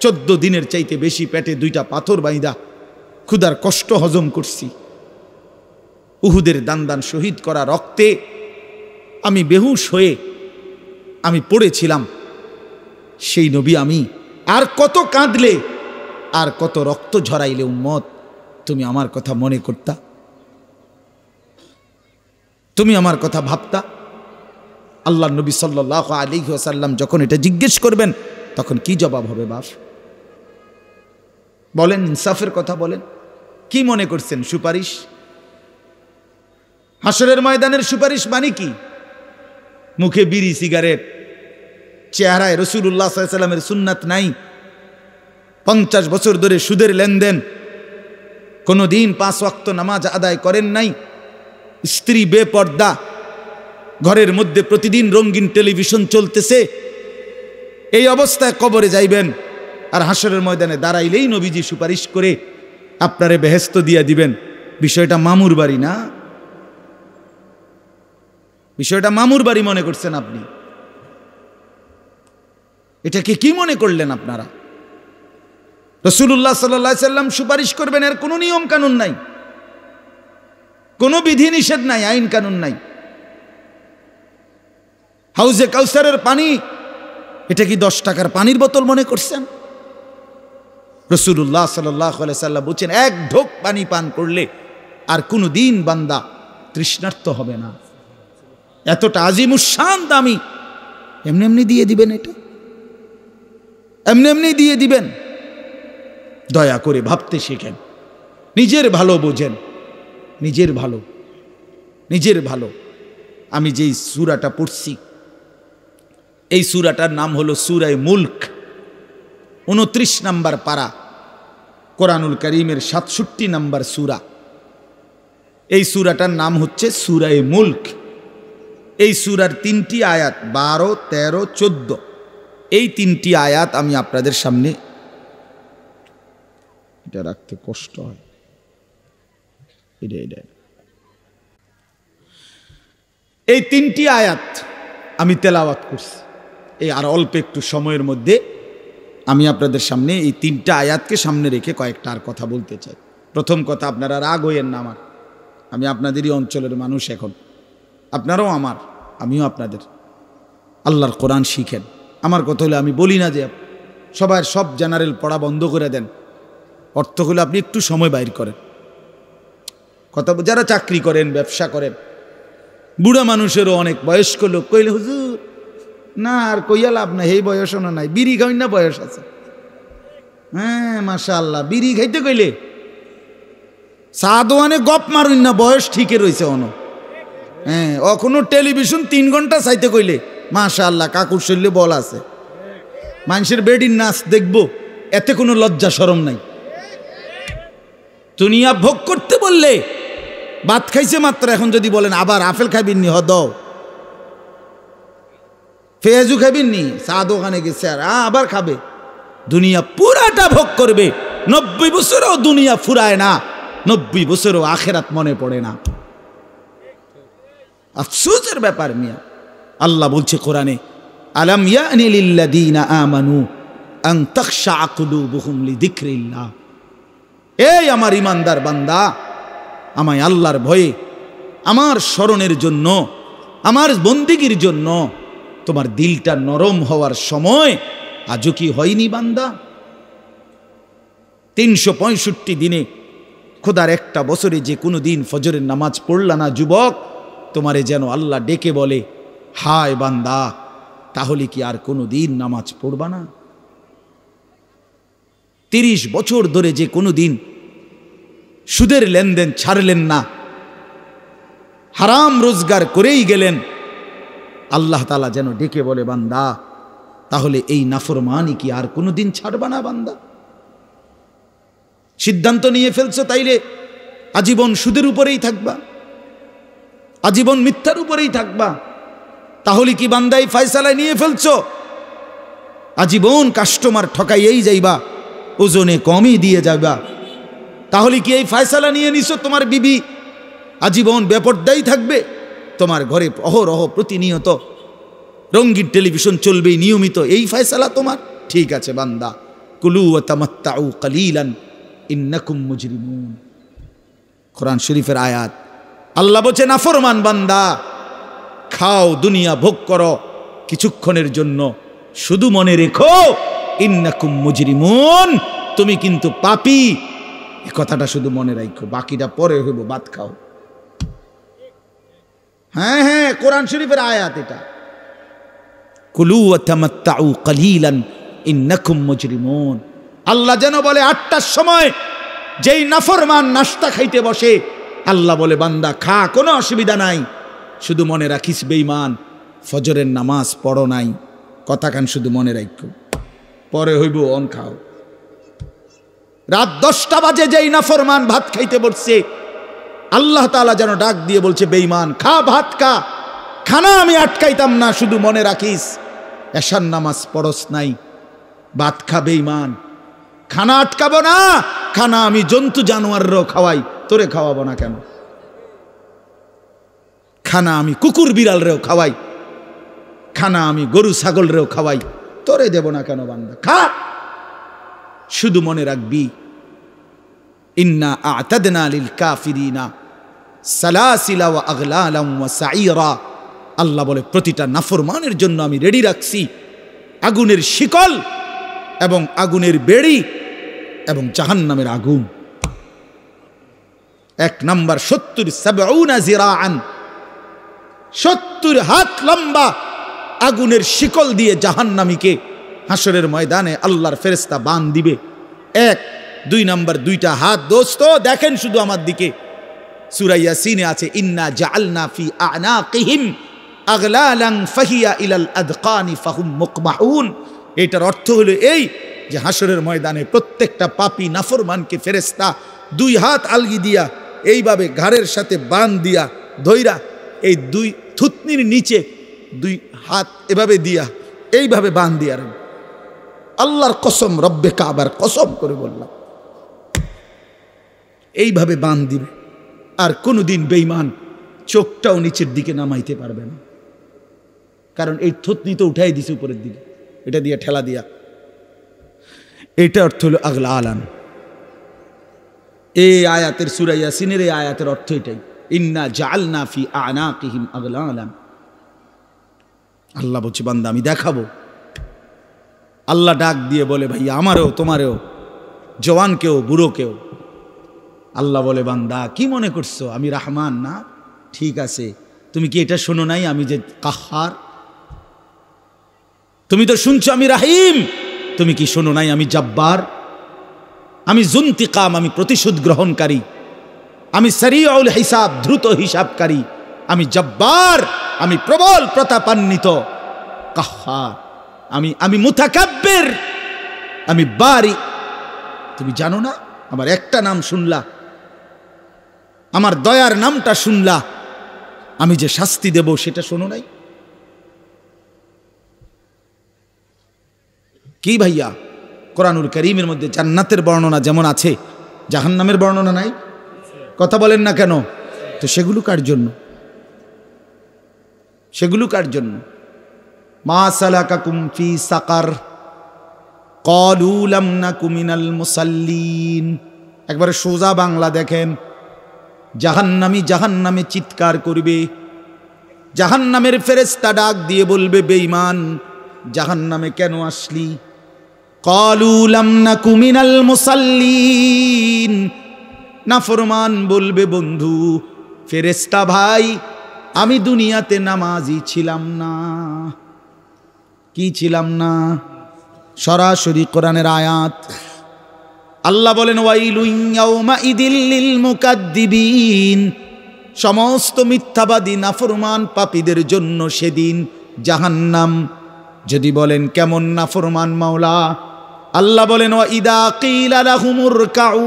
14 দিনের চাইতে বেশি পেটে 2টা পাথর বাইন্দা ক্ষুধার কষ্ট হজম করছি। উহুদের দান দান শহীদ করা রক্তে আমি বেহুশ হয়ে আমি পড়েছিলাম। সেই নবী আমি আর কত কাঁদলে, আর কত রক্ত ঝরাইলে উম্মত তুমি আমার কথা মনে করতা? তুমি আমার কথা ভাবতা? আল্লাহ নবী সাল্লাল্লাহু আলাইহি ওয়াসাল্লাম যখন এটা জিজ্ঞেস করবেন, তখন কি জবাব হবে বাপ? বলেন, ইনসাফের কথা বলেন। কি মনে করছেন? সুপারিশ? হাসরের ময়দানের সুপারিশ মানে কি? মুখে বিড়ি, সিগারেট, চেহারায় রাসূলুল্লাহ সাল্লাল্লাহু আলাইহি ওয়াসাল্লামের সুন্নাত নাই, 50 বছর ধরে সুদের লেনদেন, কোনোদিন 5 ওয়াক্ত নামাজ আদায় করেন নাই, স্ত্রী বেপর্দা, ঘরের মধ্যে প্রতিদিন রঙিন টেলিভিশন চলতেছে। এই অবস্থায় কবরে যাইবেন, আর হাসরের ময়দানে দাঁড়াইলেই নবীজি সুপারিশ করে আপনারে বেহেশত দিয়া দিবেন। বিষয়টা মামুর বাড়ি না, বিষয়টা মামুর বাড়ি মনে করছেন আপনি। এটাকে কি মনে করলেন আপনারা? রাসূলুল্লাহ সাল্লাল্লাহু আলাইহি সাল্লাম সুপারিশ করবেন, এর কোনো নিয়ম কানুন নাই। কোনো বিধি নিষেধ নাই, আইন কানুন নাই। হাউজে কাউসারের পানি, এটা কি 10 টাকার পানির বোতল মনে করছেন? রাসূলুল্লাহ সাল্লাল্লাহু আলাইহি সাল্লাম বলেন, এক ঢোক পানি পান করলে আর কোনো দিন বান্দা তৃষ্ণার্ত হবে না। এতটা আজিমুশান দামি, এমনি এমনি দিয়ে দিবেন? এটা এমনি এমনি দিয়ে দিবেন? দয়া করে ভাবতে শেখেন, নিজের ভালো বোঝেন, নিজের ভালো, নিজের ভালো। আমি যেই সূরাটা পড়ছি, এই সূরাটার নাম হলো সূরা মুলক, 29 নম্বর পারা, কোরআনুল কারীমের 67 নম্বর সূরা। এই সূরাটার নাম হচ্ছে সূরা মুলক। এই সূরার 3টি আয়াত, 12, 13, 14, এই 3টি আয়াত আমি আপনাদের সামনে, এটা রাখতে কষ্ট হয়, এই 3টি আয়াত আমি তেলাওয়াত করছি। এই আর অল্প একটু সময়ের মধ্যে আমি আপনাদের সামনে এই 3টা আয়াতকে সামনে রেখে কয়েকটা আর কথা বলতে চাই। প্রথম কথা, আপনারা রাগ হইয়েন না আমার, আমি আপনাদেরই অঞ্চলের মানুষ, এখন আপনারাও আমার, আমিও আপনাদের। আল্লাহর কোরআন শিখেন। আমার কথা হলো, আমি বলি না যে সবার সব জেনারেল পড়া বন্ধ করে দেন, অর্থ হলো আপনি একটু সময় বাইর করেন। কথা, যারা চাকরি করেন, ব্যবসা করেন, বুড়া মানুষেরও অনেক বয়স্ক লোক কইলে, হুজুর না আর কইয়া লাভ নাই, এই বয়সও না নাই, বিড়ি খাই না বয়স আছে। হ্যাঁ মাশাআল্লাহ, বিড়ি খাইতে কইলে চা দোয়ানে গপ মারুন না, বয়স ঠিকই রয়েছে অন। হ্যাঁ, অখনো টেলিভিশন 3 ঘন্টা চাইতে কইলে মাশাআল্লাহ কাকুর শরীরে বল আছে। মানুষের বেডির নাচ দেখবো, এতে কোনো লজ্জা শরম নাই। দুনিয়া ভোগ করতে বললে, ভাত খাইছে মাত্র, এখন যদি বলেন আবার আপেল খাইবেন নি, দাও পেঁয়াজু খাইবেন নি, চা দোকানে গেছে আর আবার খাবে। দুনিয়া পুরাটা ভোগ করবে, 90 বছরও দুনিয়া ফুরায় না, 90 বছরও আখেরাত মনে পড়ে না। আফসোসের ব্যাপার মিয়া। আল্লাহ বলছে কোরআনে, আলাম ইয়ানি লিল্লাযীনা আমানু আন তাখশা কুলুবুহুম লিযিকরিল্লাহ। এই আমার ইমানদার বান্দা, আমায় আল্লাহর ভয়ে, আমার স্মরণের জন্য, আমার বন্দিগির জন্য তোমার দিলটা নরম হওয়ার সময় আজও কি হয়নি বান্দা? 365 দিনে, খোদার একটা বছরে যে কোনো দিন ফজরের নামাজ পড়লা না যুবক, তোমারে যেন আল্লাহ ডেকে বলে, হায় বান্দা, তাহলে কি আর কোনো দিন নামাজ পড়বা না? 30 বছর ধরে যে কোনো দিন সুদের লেনদেন ছাড়লেন না, হারাম রোজগার করেই গেলেন, আল্লাহ তাআলা যেন ডেকে বলে, বান্দা, তাহলে এই নাফরমানি কি আর কোনো দিন ছাড়বা না বান্দা? সিদ্ধান্ত নিয়ে ফেলছো, তাইলে আজীবন সুদের উপরেই থাকবা, আজীবন মিথ্যার উপরেই থাকবা। তাহলে কি বান্দা এই ফয়সালায় নিয়ে ফেলছো, আজীবন কাস্টমার ঠকাইয়েই যাইবা, ওজনে কমই দিয়ে যাবা? তাহলে কি এই ফয়সালা নিয়ে নিছো, তোমার বিবি আজীবন বেপরদাই থাকবে, তোমার ঘরে অহরহ প্রতিনিয়ত রঙিন টেলিভিশন চলবেই নিয়মিত, এই ফয়সালা তোমার? ঠিক আছে বান্দা, কুলু ওয়া তামাত্তাউ কালিলান ইন্নাকুম মুজরিমুন। কোরআন শরীফের আয়াত। আল্লাহ বলছে, নাফরমান বান্দা, খাও, দুনিয়া ভোগ করো কিছুক্ষণের জন্য, শুধু মনে রেখো ইন্নাকুম মুজরিমুন, তুমি কিন্তু পাপী। এই কথাটা শুধু মনে রাখো, বাকিটা পরে হইব, ভাত খাও। হ্যাঁ হ্যাঁ, কোরআন শরীফের আয়াত এটা। কুলু ওয়া তামাত্তাউ কালিলান ইন্নাকুম মুজরিমুন। আল্লাহ যেন বলে 8টার সময় যেই নাফরমান নাস্তা খাইতে বসে, আল্লাহ বলে, বান্দা খা, কোনো অসুবিধা নাই, শুধু মনে রাখিস বেঈমান, ফজরের নামাজ পড়ো নাই। কথাখান শুধু মনে রাখো, পরে হইব, অন খাও। রাত 10টা বাজে যেই নাফরমান ভাত খাইতে বসছে, আল্লাহ তাআলা যেন ডাক দিয়ে বলছে, বেঈমান খা, ভাত খা, খানা আমি আটকাইতাম না, শুধু মনে রাখিস এশার নামাজ পড়স নাই, ভাত খা বেঈমান। খানা আটকাবো না, খানা আমি জন্তু জানোয়াররাও খাওয়াই, তোরে খাওয়াবো না কেন? খানা আমি কুকুর বিড়ালরেও খাওয়াই, খানা আমি গরু ছাগলরেও খাওয়াই, তোরে দেব না কেন বান্দা? খা, শুধু মনে রাখবি, ইন্না আ'তাদনা লিল কাফিরিনা সালাসিলা ওয়া আগলালাম ওয়া সাইরা। আল্লাহ বলে প্রতিটা নাফরমানের জন্য আমি রেডি রাখছি আগুনের শিকল এবং আগুনের বেড়ি এবং জাহান্নামের আগুন। 1 নাম্বার 70 জিরাআন, 70 হাত লম্বা আগুনের শিকল দিয়ে জাহান্নামীকে হাসরের ময়দানে আল্লাহর ফেরেশতা বান দিবে। 1 2 নাম্বার 2টা হাত। দোস্ত দেখেন শুধু আমার দিকে, সূরা ইয়াসিনে আছে ইন্না জাআলনা ফি আ'নাকিহিম আগলালান ফাহিয়া ইলাল আদকানি ফাহুম মুকমাহুন। এটার অর্থ হলো এই যে হাসরের ময়দানে প্রত্যেকটা পাপী নাফরমানকে ফেরেশতা 2 হাত আলগি দিয়া এইভাবে ঘাড়ের সাথে বান দিয়া ধইরা এই 2 থুতনির নিচে 2 হাত এভাবে দিয়া এইভাবে বান দিয়া। আল্লাহর কসম, রব্বে কাবার কসম করে বললাম, এইভাবে বান দিবে। আর কোনোদিন বেঈমান চোখটাও নিচের দিকে নামাইতে পারবে না, কারণ এই থুতনি তো উঠাই দিছে উপরের দিকে, এটা দিয়ে ঠেলা দিয়া। এটা অর্থ হলো আগলালান। এই আয়াতের সূরা ইয়াসিনের এই আয়াতের অর্থ এটাই, ইন্না জাআলনা ফি আ'নাকিহিম আগলালান। আল্লাহ বলছে বান্দা আমি দেখাবো। আল্লাহ ডাক দিয়ে বলে ভাই আমারও তোমারও, জওয়ানকেও বুড়োকেও। আল্লাহ বলে বান্দা কি মনে করছো আমি রহমান না? ঠিক আছে, তুমি কি এটা শোনো নাই আমি যে কাহার? তুমি তো শুনছো আমি রাহিম, তুমি কি শোনো নাই আমি জব্বার? আমি জুনতিকাম, আমি প্রতিশোধ গ্রহণকারী। আমি সারিউল হিসাব, দ্রুত হিসাবকারী। আমি জব্বার, আমি প্রবল প্রতাপান্বিত। কাহার, আমি মুতাকাব্বির, আমি বারি। তুমি জানো না? আমার একটা নাম শুনলা, আমার দয়ার নামটা শুনলা, আমি যে শাস্তি দেব সেটা শোনো নাই? কি ভাইয়া, কোরআনুল কারীমের মধ্যে জান্নাতের বর্ণনা যেমন আছে, জাহান্নামের বর্ণনা নাই? কথা বলেন না কেন? তো সেগুলো কার জন্য? সেগুলো কার জন্য? মা সালাকাকুম ফি সাকার ক্বালু লাম নাকু মিনাল মুসাল্লিন। একবারে সোজা বাংলা দেখেন, জাহান্নামী জাহান্নামে চিৎকার করবে, জাহান্নামের ফেরেশতা ডাক দিয়ে বলবে বেঈমান জাহান্নামে কেন আসলি? ক্বালু লাম নাকু মিনাল মুসাল্লিন। নাফরমান বলবে বন্ধু ফেরেশতা ভাই আমি দুনিয়াতে নামাজি ছিলাম না। কি ছিলাম না? সরাসরি কোরআনের আয়াত। আল্লাহ বলেন ওয়াইলুন ইয়াউমাইদিল লিল মুকাদ্দিবিন। সমস্ত মিথ্যাবাদী নাফরমান পাপীদের জন্য সেদিন জাহান্নাম। যদি বলেন কেমন নাফরমান মাওলা? আল্লাহ বলেন ওয়া ইদা কিলা লাহুমুর কাউ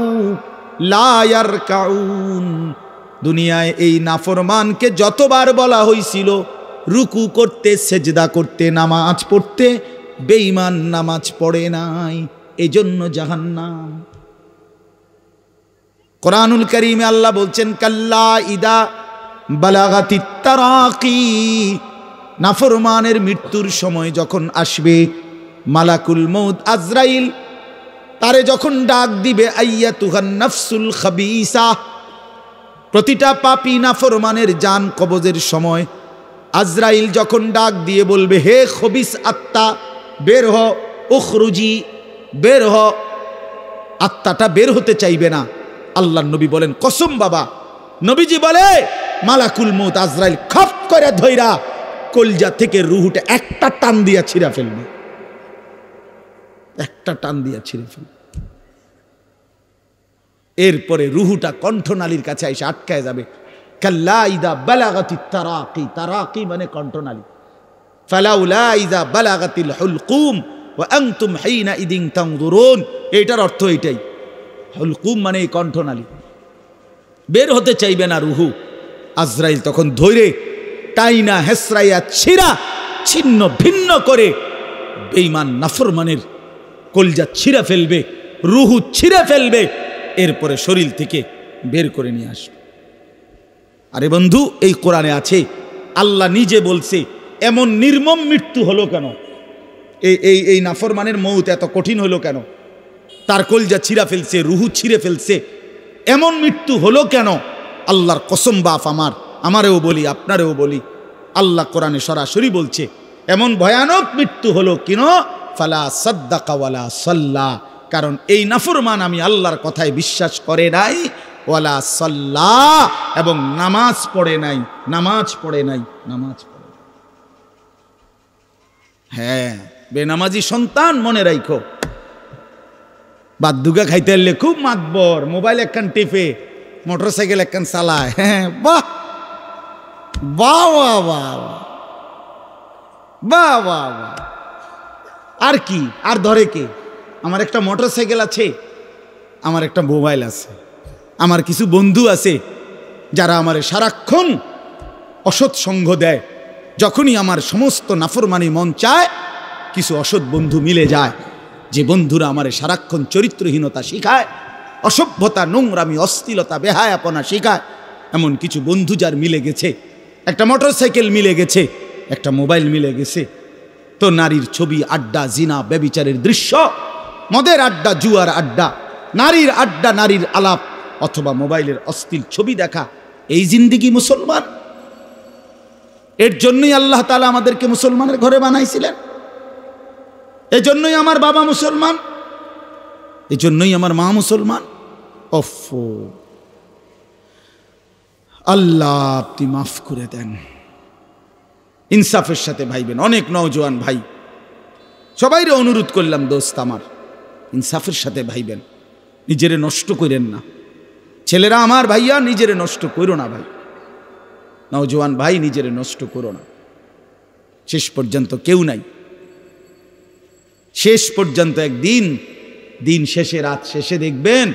লা ইয়ারকাউন। দুনিয়ায় এই নাফরমানকে যতবার বলা হয়েছিল রুকু করতে, সেজদা করতে, নামাজ পড়তে, বেঈমান নামাজ পড়ে নাই, এজন্য জাহান্নাম। কোরআনুল কারীমে আল্লাহ বলছেন কাল্লা ইদা বালাগাতিত তারাকি। নাফরমানের মৃত্যুর সময় যখন আসবে, মালাকুল মউত আজরাইল তারে যখন ডাক দিবে আইয়াতুহান নাফসুল খাবিসা। প্রতিটা পাপী নাফরমানের জান কবজের সময় আজরাইল যখন ডাক দিয়ে বলবে হে খবিস আত্মা বের হ, উখরুজি, বের হ। আত্মাটা বের হতে চাইবে না। আল্লাহর নবী বলেন কসম বাবা, নবীজি বলে মালাকুল মউত আজরাইল খপ করে ধইরা কলজা থেকে রুহুটা একটা টান দিয়া ছিঁড়া ফেলবে, একটা টান দিয়া ছিঁড়ে ফেলবে। এরপরে রুহুটা কণ্ঠনালীর কাছে এসে আটকায় যাবে। কাল্লা ইদা বালাগাতিত তারাকি। তারাকি মানে কণ্ঠনালী। ফালাউলা ইদা বালাগাতিল হুলকুম ওয়া আনতুম হিনা ইদিন তানজুরুন। এটার অর্থ এটাই। হুলকুম মানে এই কণ্ঠনালী, বের হতে চাইবে না রুহু। আজরাইল তখন ধৈরে টাইনা হেসরাইয়া ছিঁড়া ছিন্ন ভিন্ন করে বেঈমান নাফরমানের কলজা ছিঁড়ে ফেলবে, রুহু ছিঁড়ে ফেলবে, এরপরে শরীর থেকে বের করে নিয়ে আসবে। আরে বন্ধু, এই কোরআনে আছে, আল্লাহ নিজে বলছে এমন নির্মম মৃত্যু হলো কেন? এই নাফরমানের মউত এত কঠিন হলো কেন? তার কলজা ছিঁড়া ফেলছে, রুহু ছিঁড়ে ফেলছে, এমন মৃত্যু হলো কেন? আল্লাহর কসম বাপ আমারেও বলি, আপনারেও বলি, আল্লাহ কোরআনে সরাসরি বলছে এমন ভয়ানক মৃত্যু হলো কিন ফালা সাদ্দাকা ওয়ালা সাল্লা, কারণ এই নাফরমান আমি আল্লাহর কথায় বিশ্বাস করে নাই, ওয়ালা সাল্লা, এবং নামাজ পড়ে নাই। হ্যাঁ, বেনামাজি সন্তান মনে রাখো, বাদ্যুগা খাইতে এলে খুব মাতবর, মোবাইল একখান টিপে, মোটরসাইকেল একখান চালায়। হ্যাঁ, বাহ বাহ বাহ বাহ বাহ বাহ বাহ। আর কি, আর ধরে কে? আমার একটা মোটরসাইকেল আছে, আমার একটা মোবাইল আছে, আমার কিছু বন্ধু আছে যারা আমার সারাক্ষণ অসৎ সঙ্গ দেয়। যখনই আমার সমস্ত নাফরমানি মন চায়, কিছু অসৎ বন্ধু মিলে যায়, যে বন্ধুরা আমার সারাক্ষণ চরিত্রহীনতা শিখায়, অসভ্যতা, নোংরামি, অশ্লীলতা, বেহায়াপনা শিখায়। এমন কিছু বন্ধু যার মিলে গেছে, একটা মোটরসাইকেল মিলে গেছে, একটা মোবাইল মিলে গেছে, তো নারীর ছবি, আড্ডা, জিনা, ব্যভিচারের দৃশ্য, মদের আড্ডা, জুয়ার আড্ডা, নারীর আড্ডা, নারীর আলাপ, অথবা মোবাইলের অশ্লীল ছবি দেখা, এই জিন্দিগি মুসলমান? এর জন্যই আল্লাহ তাআলা আমাদেরকে মুসলমানের ঘরে বানাইছিলেন। এজন্যই আমার বাবা মুসলমান, এজন্যই আমার মা মুসলমান। ওফো, আল্লাহ আপনি মাফ করে দেন। ইনসাফের সাথে ভাইবেন। অনেক নওজোয়ান ভাই, সবাইরে অনুরোধ করলাম, দোস্ত আমার, ইনসাফের সাথে ভাইবেন, নিজেরে নষ্ট করেন না। ছেলেরা আমার, ভাইয়া, নিজেরে নষ্ট করো না ভাই, নওজোয়ান ভাই, নিজেরে নষ্ট করো না। শেষ পর্যন্ত কেউ নাই, শেষ পর্যন্ত একদিন, দিন শেষে, রাত শেষে দেখবেন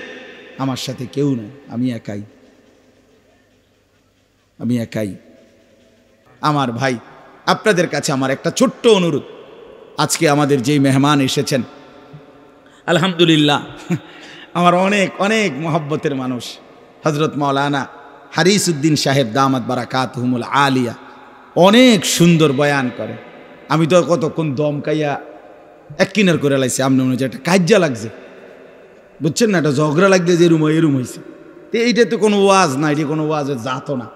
আমার সাথে কেউ নাই, আমি একাই। আমার ভাই, আপনাদের কাছে আমার একটা ছোট্ট অনুরোধ। আজকে আমাদের যেই মেহমান এসেছেন, আলহামদুলিল্লাহ, আমার অনেক অনেক মহব্বতের মানুষ, হযরত মাওলানা হারিস উদ্দিন সাহেব দামাত বারাকাতুহুমুল আলিয়া, অনেক সুন্দর বয়ান করে। আমি তো কতক্ষণ দমকাইয়া এক কিনার করে লাইছি, আমনে মনে হচ্ছে একটা কাজ্জা লাগছে, বুঝছেন না, একটা ঝগড়া লাগছে, যে এরুম হয়েছে। তো এইটা তো কোনো ওয়াজ না, এটা কোনো ওয়াজের জাতও না,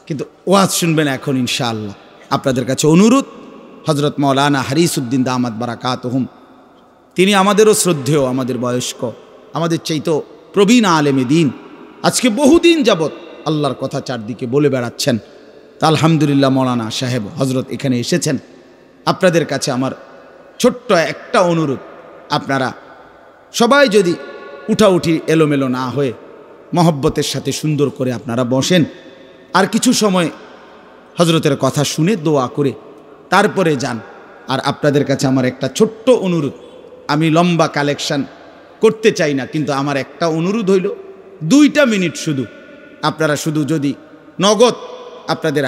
কিন্তু ওয়াজ শুনবেন এখন ইনশাআল্লাহ। আপনাদের কাছে অনুরোধ, হযরত মাওলানা হারিস উদ্দিন দামাত বারাকাতুহুম, তিনি আমাদেরও শ্রদ্ধেয়, আমাদের বয়স্ক, আমাদের চাইতো প্রবীণ আলেমে দ্বীন, আজকে বহুদিন যাবৎ আল্লাহর কথা চারদিকে বলে বেড়াচ্ছেন। তা আলহামদুলিল্লাহ মাওলানা সাহেব হযরত এখানে এসেছেন। আপনাদের কাছে আমার ছোট্ট একটা অনুরোধ, আপনারা সবাই যদি উঠাউঠি এলোমেলো না হয়ে মহব্বতের সাথে সুন্দর করে আপনারা বসেন, আর কিছু সময় হযরতের কথা শুনে দোয়া করে তারপরে যান। আর আপনাদের কাছে আমার একটা ছোট্ট অনুরোধ, আমি লম্বা কালেকশন করতে চাই না, কিন্তু আমার একটা অনুরোধ হইল, 2 মিনিট শুধু আপনারা শুধু যদি নগদ আপনাদের